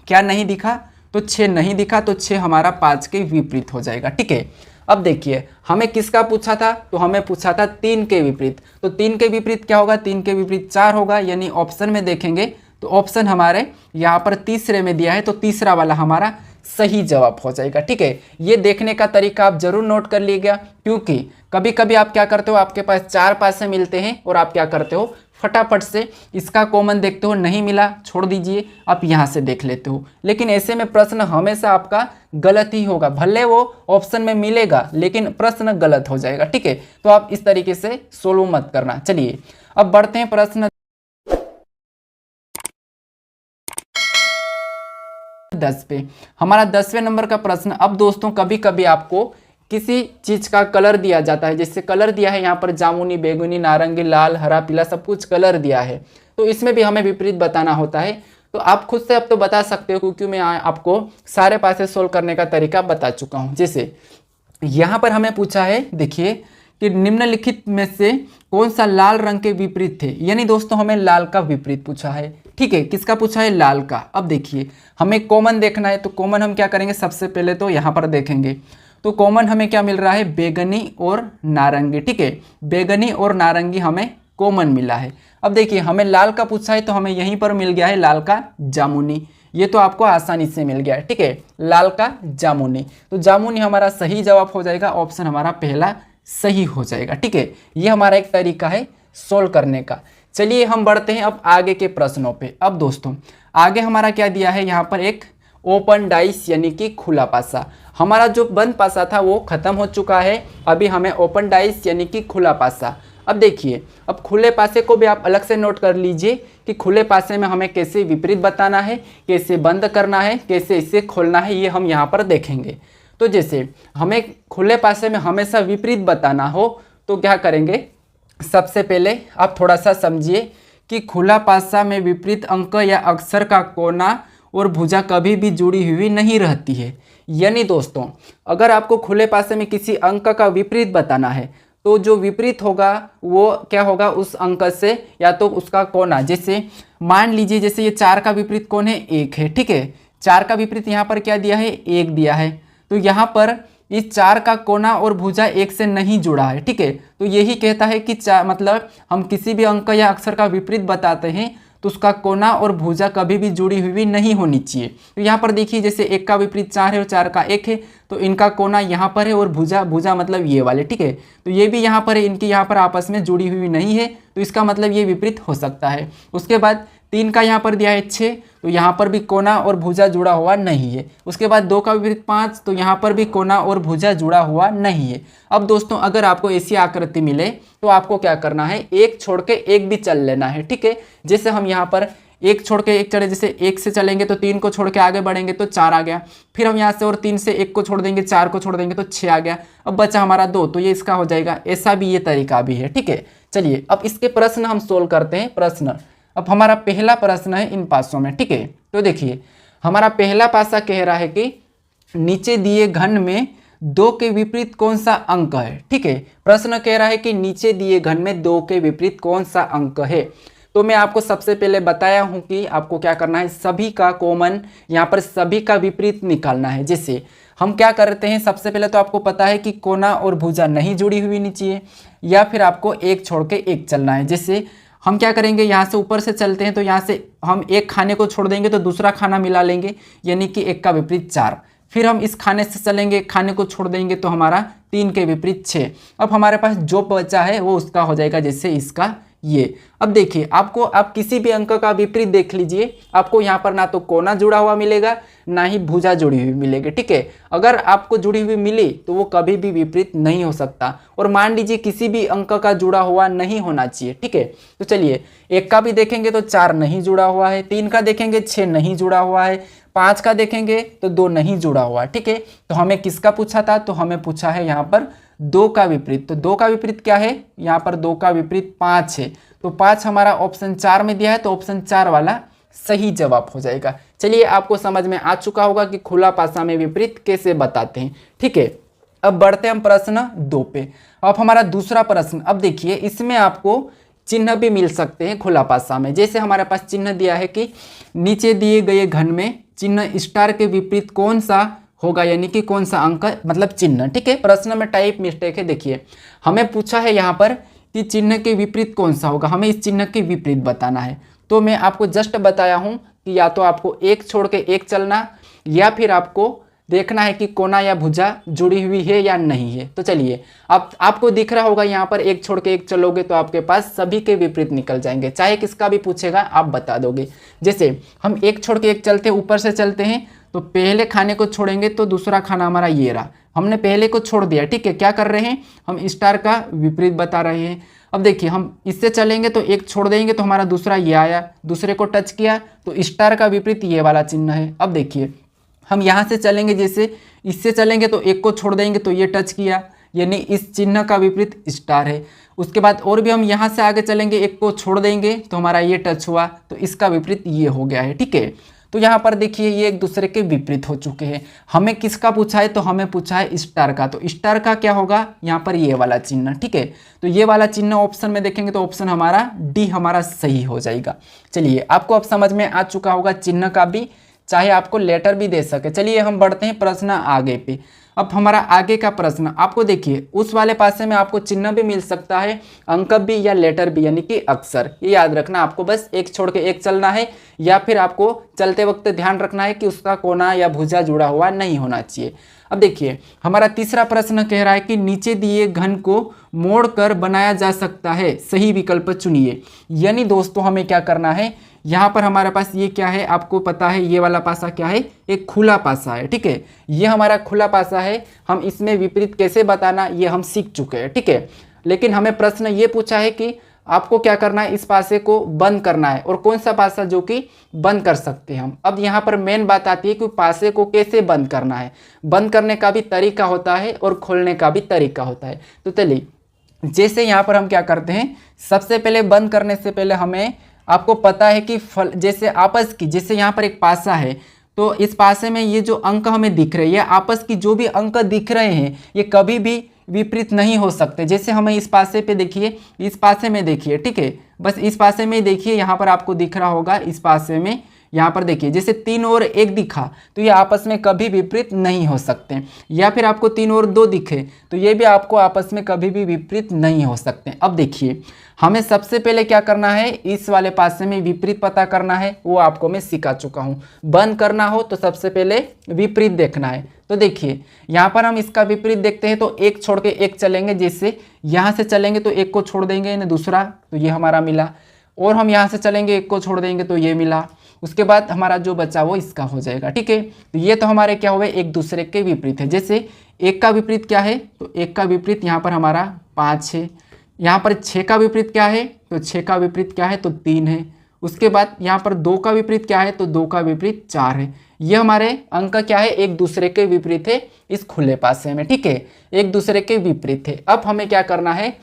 क्या नहीं दिखा, तो 6 नहीं दिखा, तो 6 हमारा 5 के विपरीत हो जाएगा। ठीक है, अब देखिए हमें किसका पूछा था, तो हमें पूछा था 3 के विपरीत। तो 3 के विपरीत क्या होगा, 3 के विपरीत 4 होगा, यानी ऑप्शन में देखेंगे तो ऑप्शन हमारे यहाँ पर तीसरे में दिया है, तो तीसरा वाला हमारा सही जवाब हो जाएगा। ठीक है, ये देखने का तरीका आप जरूर नोट कर लीजिएगा, क्योंकि कभी कभी आप क्या करते हो, आपके पास 4 पासे मिलते हैं और आप क्या करते हो, फटाफट से इसका कॉमन देखते हो, नहीं मिला छोड़ दीजिए, आप यहाँ से देख लेते हो। लेकिन ऐसे में प्रश्न हमेशा आपका गलत ही होगा, भले वो ऑप्शन में मिलेगा लेकिन प्रश्न गलत हो जाएगा। ठीक है, तो आप इस तरीके से सोल्व मत करना। चलिए अब बढ़ते हैं प्रश्न 10 पे। हमारा 10वें नंबर का प्रश्न। अब दोस्तों कभी कभी आपको किसी चीज का कलर दिया जाता है, जैसे कलर दिया है यहाँ पर जामुनी, बैगनी, नारंगी, लाल, हरा, पीला, सब कुछ कलर दिया है, तो इसमें भी हमें विपरीत बताना होता है। तो आप खुद से अब तो बता सकते हो, क्योंकि मैं आपको सारे पासे सोल्व करने का तरीका बता चुका हूँ। जैसे यहाँ पर हमें पूछा है, देखिए कि निम्नलिखित में से कौन सा लाल रंग के विपरीत थे, यानी दोस्तों हमें लाल का विपरीत पूछा है। ठीक है, किसका पूछा है, लाल का। अब देखिए हमें कॉमन देखना है, तो कॉमन हम क्या करेंगे, सबसे पहले तो यहाँ पर देखेंगे, तो कॉमन हमें क्या मिल रहा है, बैगनी और नारंगी। ठीक है, बैगनी और नारंगी हमें कॉमन मिला है। अब देखिए हमें लाल का पूछा है, तो हमें यहीं पर मिल गया है लाल का जामुनी, ये तो आपको आसानी से मिल गया है। ठीक है, लाल का जामुनी, तो जामुनी हमारा सही जवाब हो जाएगा, ऑप्शन हमारा पहला सही हो जाएगा। ठीक है, ये हमारा एक तरीका है सोल्व करने का। चलिए हम बढ़ते हैं अब आगे के प्रश्नों पे। अब दोस्तों आगे हमारा क्या दिया है, यहाँ पर एक ओपन डाइस यानी कि खुला पासा। हमारा जो बंद पासा था वो खत्म हो चुका है, अभी हमें ओपन डाइस यानी कि खुला पासा। अब देखिए, अब खुले पासे को भी आप अलग से नोट कर लीजिए कि खुले पासे में हमें कैसे विपरीत बताना है, कैसे बंद करना है, कैसे इसे खोलना है, ये हम यहाँ पर देखेंगे। तो जैसे हमें खुले पासे में हमेशा विपरीत बताना हो तो क्या करेंगे, सबसे पहले आप थोड़ा सा समझिए कि खुला पासा में विपरीत अंक या अक्षर का कोना और भुजा कभी भी जुड़ी हुई नहीं रहती है। यानी दोस्तों अगर आपको खुले पासे में किसी अंक का विपरीत बताना है, तो जो विपरीत होगा वो क्या होगा, उस अंक से या तो उसका कोना, जैसे मान लीजिए जैसे ये 4 का विपरीत कौन है, 1 है। ठीक है, 4 का विपरीत यहाँ पर क्या दिया है, 1 दिया है, तो यहाँ पर इस 4 का कोना और भुजा 1 से नहीं जुड़ा है। ठीक है, तो यही कहता है कि मतलब हम किसी भी अंक या अक्षर का विपरीत बताते हैं तो उसका कोना और भुजा कभी भी जुड़ी हुई नहीं होनी चाहिए। तो यहाँ पर देखिए जैसे 1 का विपरीत 4 है और 4 का 1 है, तो इनका कोना यहाँ पर है और भुजा मतलब ये वाले। ठीक है, तो ये भी यहाँ पर है, इनकी यहाँ पर आपस में जुड़ी हुई नहीं है, तो इसका मतलब ये विपरीत हो सकता है। उसके बाद 3 का यहाँ पर दिया है 6, तो यहाँ पर भी कोना और भुजा जुड़ा हुआ नहीं है। उसके बाद 2 का विपरीत 5, तो यहाँ पर भी कोना और भुजा जुड़ा हुआ नहीं है। अब दोस्तों अगर आपको ऐसी आकृति मिले तो आपको क्या करना है, एक छोड़ के एक भी चल लेना है। ठीक है, जैसे हम यहाँ पर एक छोड़ के एक चले, जैसे 1 से चलेंगे तो 3 को छोड़ के आगे बढ़ेंगे तो 4 आ गया, फिर हम यहाँ से और 3 से 1 को छोड़ देंगे, 4 को छोड़ देंगे तो 6 आ गया, अब बचा हमारा 2, तो ये इसका हो जाएगा। ऐसा भी ये तरीका भी है। ठीक है, चलिए अब इसके प्रश्न हम सोल्व करते हैं। प्रश्न, अब हमारा पहला प्रश्न है इन पासों में। ठीक है, तो देखिए हमारा पहला पासा कह रहा है कि नीचे दिए घन में 2 के विपरीत कौन सा अंक है। ठीक है, प्रश्न कह रहा है कि नीचे दिए घन में 2 के विपरीत कौन सा अंक है। तो मैं आपको सबसे पहले बताया हूं कि आपको क्या करना है, सभी का कॉमन, यहाँ पर सभी का विपरीत निकालना है। जैसे हम क्या करते हैं, सबसे पहले तो आपको पता है कि कोना और भुजा नहीं जुड़ी हुई नहीं चाहिए, या फिर आपको एक छोड़ के एक चलना है। जैसे हम क्या करेंगे, यहाँ से ऊपर से चलते हैं तो यहाँ से हम एक खाने को छोड़ देंगे तो दूसरा खाना मिला लेंगे, यानी कि 1 का विपरीत 4। फिर हम इस खाने से चलेंगे, खाने को छोड़ देंगे तो हमारा 3 के विपरीत 6। अब हमारे पास जो बचा है वो उसका हो जाएगा, जैसे इसका ये। अब देखिए आपको, आप किसी भी अंक का विपरीत देख लीजिए, आपको यहाँ पर ना तो कोना जुड़ा हुआ मिलेगा ना ही भुजा जुड़ी हुई मिलेगी। ठीक है, अगर आपको जुड़ी हुई मिली तो वो कभी भी विपरीत नहीं हो सकता। और मान लीजिए किसी भी अंक का जुड़ा हुआ नहीं होना चाहिए। ठीक है, तो चलिए 1 का भी देखेंगे तो 4 नहीं जुड़ा हुआ है, 3 का देखेंगे 6 नहीं जुड़ा हुआ है, 5 का देखेंगे तो 2 नहीं जुड़ा हुआ है। ठीक है, तो हमें किसका पूछा था, तो हमें पूछा है यहाँ पर 2 का विपरीत। तो 2 का विपरीत क्या है, यहाँ पर 2 का विपरीत 5 है, तो 5 हमारा ऑप्शन 4 में दिया है, तो ऑप्शन 4 वाला सही जवाब हो जाएगा। चलिए आपको समझ में आ चुका होगा कि खुला पासा में विपरीत कैसे बताते हैं। ठीक है, अब बढ़ते हैं हम प्रश्न 2 पे। अब हमारा दूसरा प्रश्न, अब देखिए इसमें आपको चिन्ह भी मिल सकते हैं खुला पासा में। जैसे हमारे पास चिन्ह दिया है कि नीचे दिए गए घन में चिन्ह स्टार के विपरीत कौन सा होगा, यानी कि कौन सा अंक मतलब चिन्ह। ठीक है, प्रश्न में टाइप मिस्टेक है। देखिए हमें पूछा है यहाँ पर कि चिन्ह के विपरीत कौन सा होगा, हमें इस चिन्ह के विपरीत बताना है। तो मैं आपको जस्ट बताया हूँ कि या तो आपको एक छोड़ के एक चलना, या फिर आपको देखना है कि कोना या भुजा जुड़ी हुई है या नहीं है। तो चलिए, अब आपको दिख रहा होगा यहाँ पर एक छोड़ के एक चलोगे तो आपके पास सभी के विपरीत निकल जाएंगे, चाहे किसका भी पूछेगा आप बता दोगे। जैसे हम एक छोड़ के एक चलते ऊपर से चलते हैं, तो पहले खाने को छोड़ेंगे तो दूसरा खाना हमारा ये रहा, हमने पहले को छोड़ दिया। ठीक है, क्या कर रहे हैं हम स्टार का विपरीत बता रहे हैं। अब देखिए हम इससे चलेंगे तो एक छोड़ देंगे तो हमारा दूसरा ये आया, दूसरे को टच किया तो स्टार का विपरीत ये वाला चिन्ह है। अब देखिए हम यहाँ से चलेंगे, जैसे इससे चलेंगे तो एक को छोड़ देंगे तो ये टच किया, यानी इस चिन्ह का विपरीत स्टार है। उसके बाद और भी हम यहाँ से आगे चलेंगे, एक को छोड़ देंगे तो हमारा ये टच हुआ, तो इसका विपरीत ये हो गया है। ठीक है, तो यहाँ पर देखिए ये एक दूसरे के विपरीत हो चुके हैं। हमें किसका पूछा है, तो हमें पूछा है स्टार का, तो स्टार का क्या होगा यहाँ पर ये वाला चिन्ह। ठीक है, तो ये वाला चिन्ह ऑप्शन में देखेंगे तो ऑप्शन हमारा डी हमारा सही हो जाएगा। चलिए आपको अब समझ में आ चुका होगा चिन्ह का भी, चाहे आपको लेटर भी दे सके। चलिए हम बढ़ते हैं प्रश्न आगे पे। अब हमारा आगे का प्रश्न आपको देखिए, उस वाले पासे में आपको चिन्ह भी मिल सकता है, अंक भी या लेटर भी, यानी कि अक्षर। ये याद रखना, आपको बस एक छोड़ के एक चलना है, या फिर आपको चलते वक्त ध्यान रखना है कि उसका कोना या भुजा जुड़ा हुआ नहीं होना चाहिए। अब देखिए हमारा तीसरा प्रश्न कह रहा है कि नीचे दिए घन को मोड़कर बनाया जा सकता है, सही विकल्प चुनिए। यानी दोस्तों हमें क्या करना है, यहाँ पर हमारे पास ये क्या है, आपको पता है ये वाला पासा क्या है, एक खुला पासा है। ठीक है, ये हमारा खुला पासा है, हम इसमें विपरीत कैसे बताना ये हम सीख चुके हैं। ठीक है, लेकिन हमें प्रश्न ये पूछा है कि आपको क्या करना है, इस पासे को बंद करना है, और कौन सा पासा जो कि बंद कर सकते हैं हम। अब यहाँ पर मेन बात आती है कि पासे को कैसे बंद करना है। बंद करने का भी तरीका होता है और खोलने का भी तरीका होता है। तो चलिए जैसे यहाँ पर हम क्या करते हैं, सबसे पहले बंद करने से पहले हमें, आपको पता है कि जैसे आपस की, जैसे यहाँ पर एक पासा है, तो इस पासे में ये जो अंक हमें दिख रहे हैं, आपस की जो भी अंक दिख रहे हैं ये कभी भी विपरीत नहीं हो सकते। जैसे हमें इस पासे पे देखिए, इस पासे में देखिए, ठीक है, बस इस पासे में देखिए, यहाँ पर आपको दिख रहा होगा इस पासे में, यहाँ पर देखिए जैसे 3 और 1 दिखा तो ये आपस में कभी विपरीत नहीं हो सकते, या फिर आपको 3 और 2 दिखे तो ये भी आपको आपस में कभी भी विपरीत नहीं हो सकते। अब देखिए हमें सबसे पहले क्या करना है, इस वाले पासे में विपरीत पता करना है, वो आपको मैं सिखा चुका हूँ। बंद करना हो तो सबसे पहले विपरीत देखना है। तो देखिए यहाँ पर हम इसका विपरीत देखते हैं, तो एक छोड़ के एक चलेंगे, जैसे यहाँ से चलेंगे तो एक को छोड़ देंगे ना दूसरा, तो ये हमारा मिला, और हम यहाँ से चलेंगे एक को छोड़ देंगे तो ये मिला, उसके बाद हमारा जो बचा वो इसका हो जाएगा। ठीक है, तो ये तो हमारे क्या हुए, एक दूसरे के विपरीत है। जैसे एक का विपरीत क्या है, तो एक का विपरीत यहाँ पर हमारा 5 है, यहाँ पर 6 का विपरीत क्या है, तो 6 का विपरीत क्या है, तो 3 है। उसके बाद यहाँ पर 2 का विपरीत क्या है, तो 2 का विपरीत 4 है। ये हमारे अंक क्या है, एक दूसरे के विपरीत है इस खुले पासे में। ठीक है, एक दूसरे के विपरीत है। अब हमें क्या करना है,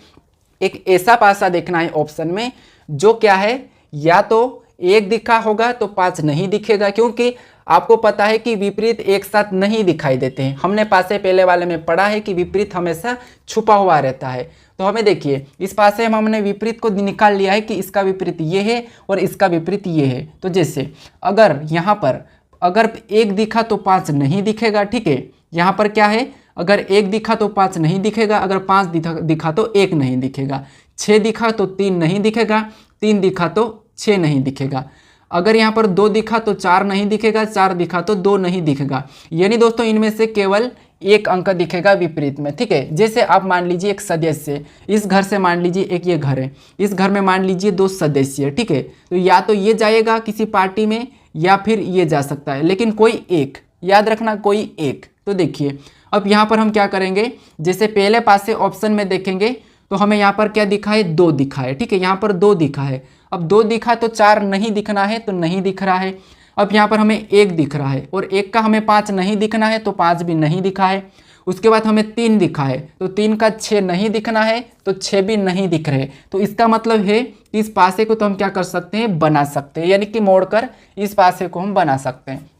एक ऐसा पासा देखना है ऑप्शन में जो क्या है, या तो 1 दिखा होगा तो 5 नहीं दिखेगा, क्योंकि आपको पता है कि विपरीत एक साथ नहीं दिखाई देते हैं। हमने पासे पहले वाले में पढ़ा है कि विपरीत हमेशा छुपा हुआ रहता है। तो हमें देखिए इस पासे में हमने विपरीत को निकाल लिया है कि इसका विपरीत ये है और इसका विपरीत ये है। तो जैसे अगर यहाँ पर अगर 1 दिखा तो 5 नहीं दिखेगा। ठीक है, यहाँ पर क्या है, अगर 1 दिखा तो 5 नहीं दिखेगा, अगर 5 दिखा तो 1 नहीं दिखेगा, 6 दिखा तो 3 नहीं दिखेगा, 3 दिखा तो 6 नहीं दिखेगा, अगर यहाँ पर 2 दिखा तो 4 नहीं दिखेगा, 4 दिखा तो 2 नहीं दिखेगा। यानी दोस्तों इनमें से केवल 1 अंक दिखेगा विपरीत में। ठीक है, जैसे आप मान लीजिए एक सदस्य, इस घर से मान लीजिए एक ये घर है, इस घर में मान लीजिए 2 सदस्य। ठीक है, तो या तो ये जाएगा किसी पार्टी में या फिर ये जा सकता है, लेकिन कोई एक, याद रखना कोई एक। तो देखिए अब यहाँ पर हम क्या करेंगे, जैसे पहले पासे ऑप्शन में देखेंगे तो हमें यहाँ पर क्या दिखा है, 2 दिखा है। ठीक है, यहाँ पर 2 दिखा है, अब 2 दिखा तो 4 नहीं दिखना है, तो नहीं दिख रहा है। अब यहाँ पर हमें 1 दिख रहा है और 1 का हमें 5 नहीं दिखना है, तो 5 भी नहीं दिखा है। उसके बाद हमें 3 दिखा है, तो 3 का 6 नहीं दिखना है, तो 6 भी नहीं दिख रहे। तो इसका मतलब है कि इस पासे को तो हम क्या कर सकते हैं, बना सकते हैं, यानी कि मोड़कर इस पासे को हम बना सकते हैं।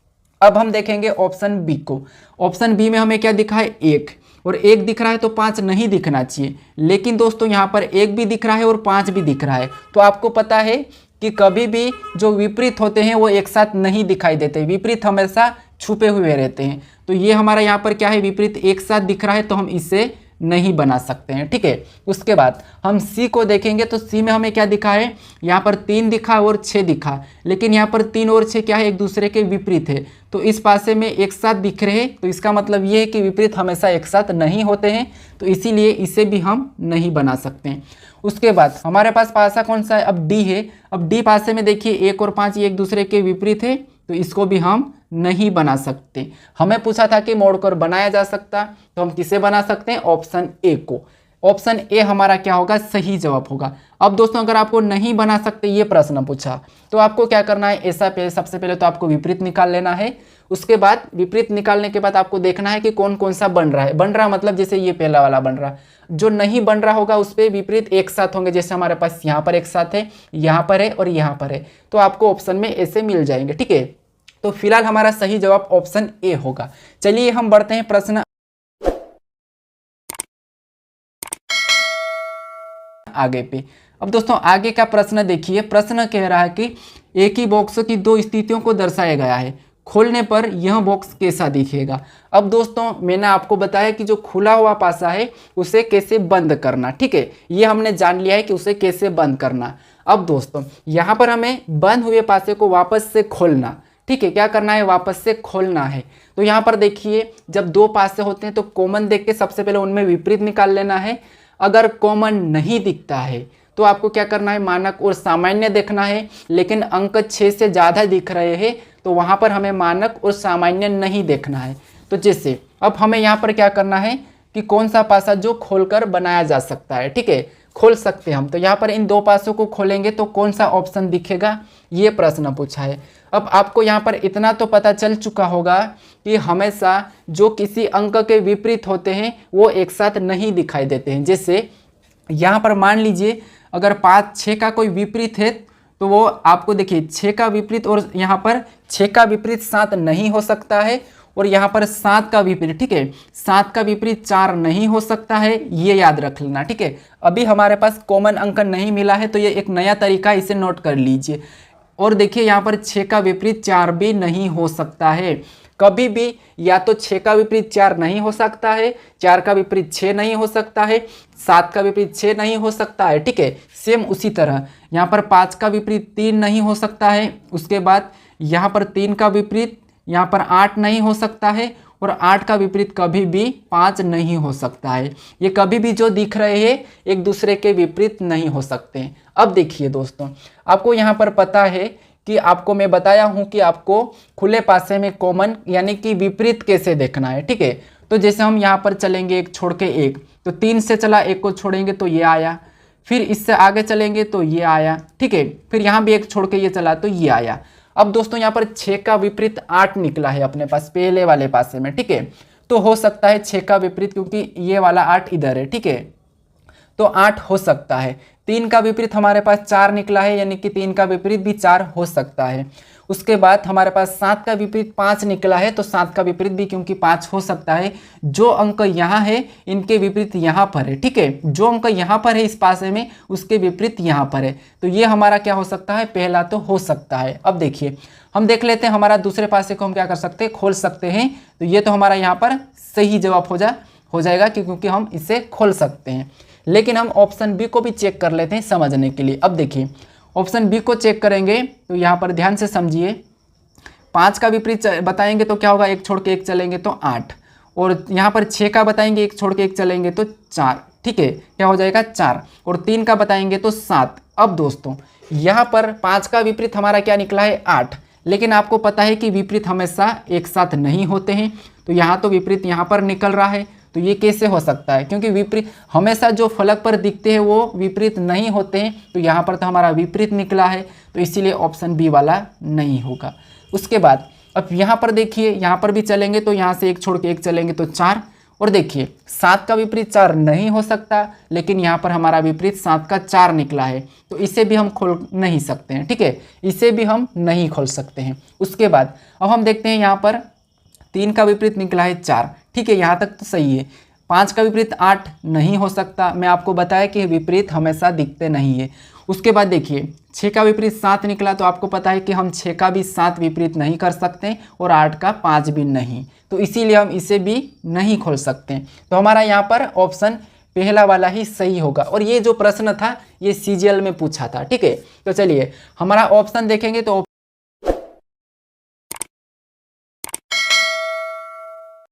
अब हम देखेंगे ऑप्शन बी को। ऑप्शन बी में हमें क्या दिखा है, 1 और 1 दिख रहा है, तो 5 नहीं दिखना चाहिए। लेकिन दोस्तों यहाँ पर 1 भी दिख रहा है और 5 भी दिख रहा है। तो आपको पता है कि कभी भी जो विपरीत होते हैं वो एक साथ नहीं दिखाई देते, विपरीत हमेशा छुपे हुए रहते हैं। तो ये हमारा यहाँ पर क्या है, विपरीत एक साथ दिख रहा है, तो हम इसे नहीं बना सकते हैं, ठीक है। उसके बाद हम सी को देखेंगे तो सी में हमें क्या दिखा है, यहाँ पर 3 दिखा और 6 दिखा, लेकिन यहाँ पर 3 और 6 क्या है, एक दूसरे के विपरीत है। तो इस पासे में एक साथ दिख रहे हैं, तो इसका मतलब ये है कि विपरीत हमेशा एक साथ नहीं होते हैं, तो इसीलिए इसे भी हम नहीं बना सकते हैं। उसके बाद हमारे पास पासा कौन सा है, अब डी है। अब डी पासे में देखिए 1 और 5 ये एक दूसरे के विपरीत है, तो इसको भी हम नहीं बना सकते। हमें पूछा था कि मोड़कर बनाया जा सकता, तो हम किसे बना सकते हैं, ऑप्शन ए को। ऑप्शन ए हमारा क्या होगा, सही जवाब होगा। अब दोस्तों अगर आपको नहीं बना सकते ये प्रश्न पूछा तो आपको क्या करना है, ऐसा सबसे पहले तो आपको विपरीत निकाल लेना है। उसके बाद विपरीत निकालने के बाद आपको देखना है कि कौन कौन सा बन रहा है। बन रहा मतलब जैसे ये पहला वाला बन रहा, जो नहीं बन रहा होगा उस पर विपरीत एक साथ होंगे। जैसे हमारे पास यहाँ पर एक साथ है, यहाँ पर है और यहाँ पर है, तो आपको ऑप्शन में ऐसे मिल जाएंगे, ठीक है। तो फिलहाल हमारा सही जवाब ऑप्शन ए होगा। चलिए हम बढ़ते हैं प्रश्न आगे पे। अब दोस्तों आगे का प्रश्न देखिए, प्रश्न कह रहा है कि एक ही बॉक्स की 2 स्थितियों को दर्शाया गया है, खोलने पर यह बॉक्स कैसा दिखेगा। अब दोस्तों मैंने आपको बताया कि जो खुला हुआ पासा है उसे कैसे बंद करना, ठीक है, ये हमने जान लिया है कि उसे कैसे बंद करना। अब दोस्तों यहाँ पर हमें बंद हुए पासे को वापस से खोलना, ठीक है, क्या करना है, वापस से खोलना है। तो यहाँ पर देखिए जब 2 पासे होते हैं तो कॉमन देख के सबसे पहले उनमें विपरीत निकाल लेना है। अगर कॉमन नहीं दिखता है तो आपको क्या करना है, मानक और सामान्य देखना है। लेकिन अंक 6 से ज़्यादा दिख रहे हैं तो वहाँ पर हमें मानक और सामान्य नहीं देखना है। तो जैसे अब हमें यहाँ पर क्या करना है कि कौन सा पासा जो खोलकर बनाया जा सकता है, ठीक है, खोल सकते हैं हम। तो यहाँ पर इन 2 पासों को खोलेंगे तो कौन सा ऑप्शन दिखेगा, ये प्रश्न पूछा है। अब आपको यहाँ पर इतना तो पता चल चुका होगा कि हमेशा जो किसी अंक के विपरीत होते हैं वो एक साथ नहीं दिखाई देते हैं। जैसे यहाँ पर मान लीजिए अगर 5 6 का कोई विपरीत है तो वो आपको देखिए 6 का विपरीत और यहाँ पर 6 का विपरीत 7 नहीं हो सकता है, और यहाँ पर 7 का विपरीत, ठीक है, 7 का विपरीत 4 नहीं हो सकता है, ये याद रख लेना, ठीक है। अभी हमारे पास कॉमन अंक नहीं मिला है तो ये एक नया तरीका, इसे नोट कर लीजिए। और देखिए यहाँ पर 6 का विपरीत 4 भी नहीं हो सकता है, कभी भी या तो 6 का विपरीत 4 नहीं हो सकता है, 4 का विपरीत 6 नहीं हो सकता है, 7 का विपरीत 6 नहीं हो सकता है, ठीक है। सेम उसी तरह यहाँ पर 5 का विपरीत 3 नहीं हो सकता है। उसके बाद यहाँ पर 3 का विपरीत यहाँ पर 8 नहीं हो सकता है, और 8 का विपरीत कभी भी 5 नहीं हो सकता है। ये कभी भी जो दिख रहे हैं एक दूसरे के विपरीत नहीं हो सकते हैं। अब देखिए दोस्तों आपको यहाँ पर पता है कि आपको मैं बताया हूँ कि आपको खुले पासे में कॉमन यानी कि विपरीत कैसे देखना है, ठीक है। तो जैसे हम यहाँ पर चलेंगे एक छोड़ के एक, तो 3 से चला, एक को छोड़ेंगे तो ये आया, फिर इससे आगे चलेंगे तो ये आया, ठीक है, फिर यहाँ भी एक छोड़ के ये चला तो ये आया। अब दोस्तों यहाँ पर 6 का विपरीत 8 निकला है अपने पास पहले वाले पासे में, ठीक है। तो हो सकता है 6 का विपरीत, क्योंकि ये वाला 8 इधर है, ठीक है, तो 8 हो सकता है। 3 का विपरीत हमारे पास 4 निकला है, यानी कि 3 का विपरीत भी 4 हो सकता है। उसके बाद हमारे पास 7 का विपरीत 5 निकला है, तो 7 का विपरीत भी क्योंकि 5 हो सकता है। जो अंक यहाँ है इनके विपरीत यहाँ पर है, ठीक है, जो अंक यहाँ पर है इस पासे में उसके विपरीत यहाँ पर है, तो ये हमारा क्या हो सकता है, पहला तो हो सकता है। अब देखिए हम देख लेते हैं हमारा दूसरे पासे को हम क्या कर सकते हैं, खोल सकते हैं। तो ये तो हमारा यहाँ पर सही जवाब हो जाएगा क्योंकि हम इसे खोल सकते हैं। लेकिन हम ऑप्शन बी को भी चेक कर लेते हैं समझने के लिए। अब देखिए ऑप्शन बी को चेक करेंगे तो यहाँ पर ध्यान से समझिए, 5 का विपरीत बताएंगे तो क्या होगा, एक छोड़ के एक चलेंगे तो 8, और यहाँ पर 6 का बताएंगे एक छोड़ के एक चलेंगे तो 4, ठीक है, क्या हो जाएगा 4, और 3 का बताएंगे तो 7। अब दोस्तों यहाँ पर 5 का विपरीत हमारा क्या निकला है 8, लेकिन आपको पता है कि विपरीत हमेशा एक साथ नहीं होते हैं, तो यहाँ तो विपरीत यहाँ पर निकल रहा है, तो ये कैसे हो सकता है, क्योंकि विपरीत हमेशा जो फलक पर दिखते हैं वो विपरीत नहीं होते हैं, तो यहाँ पर तो हमारा विपरीत निकला है, तो इसीलिए ऑप्शन बी वाला नहीं होगा। उसके बाद अब यहाँ पर देखिए, यहाँ पर भी चलेंगे तो यहाँ से एक छोड़ के एक चलेंगे तो 4, और देखिए 7 का विपरीत 4 नहीं हो सकता, लेकिन यहाँ पर हमारा विपरीत 7 का 4 निकला है, तो इसे भी हम खोल नहीं सकते हैं, ठीक है, इसे भी हम नहीं खोल सकते हैं। उसके बाद अब हम देखते हैं यहाँ पर 3 का विपरीत निकला है 4, ठीक है, यहाँ तक तो सही है। 5 का विपरीत 8 नहीं हो सकता, मैं आपको बताया कि विपरीत हमेशा दिखते नहीं है। उसके बाद देखिए 6 का विपरीत 7 निकला, तो आपको पता है कि हम 6 का भी 7 विपरीत नहीं कर सकते और 8 का 5 भी नहीं, तो इसीलिए हम इसे भी नहीं खोल सकते। तो हमारा यहाँ पर ऑप्शन पहला वाला ही सही होगा। और ये जो प्रश्न था ये CGL में पूछा था, ठीक है। तो चलिए हमारा ऑप्शन देखेंगे तो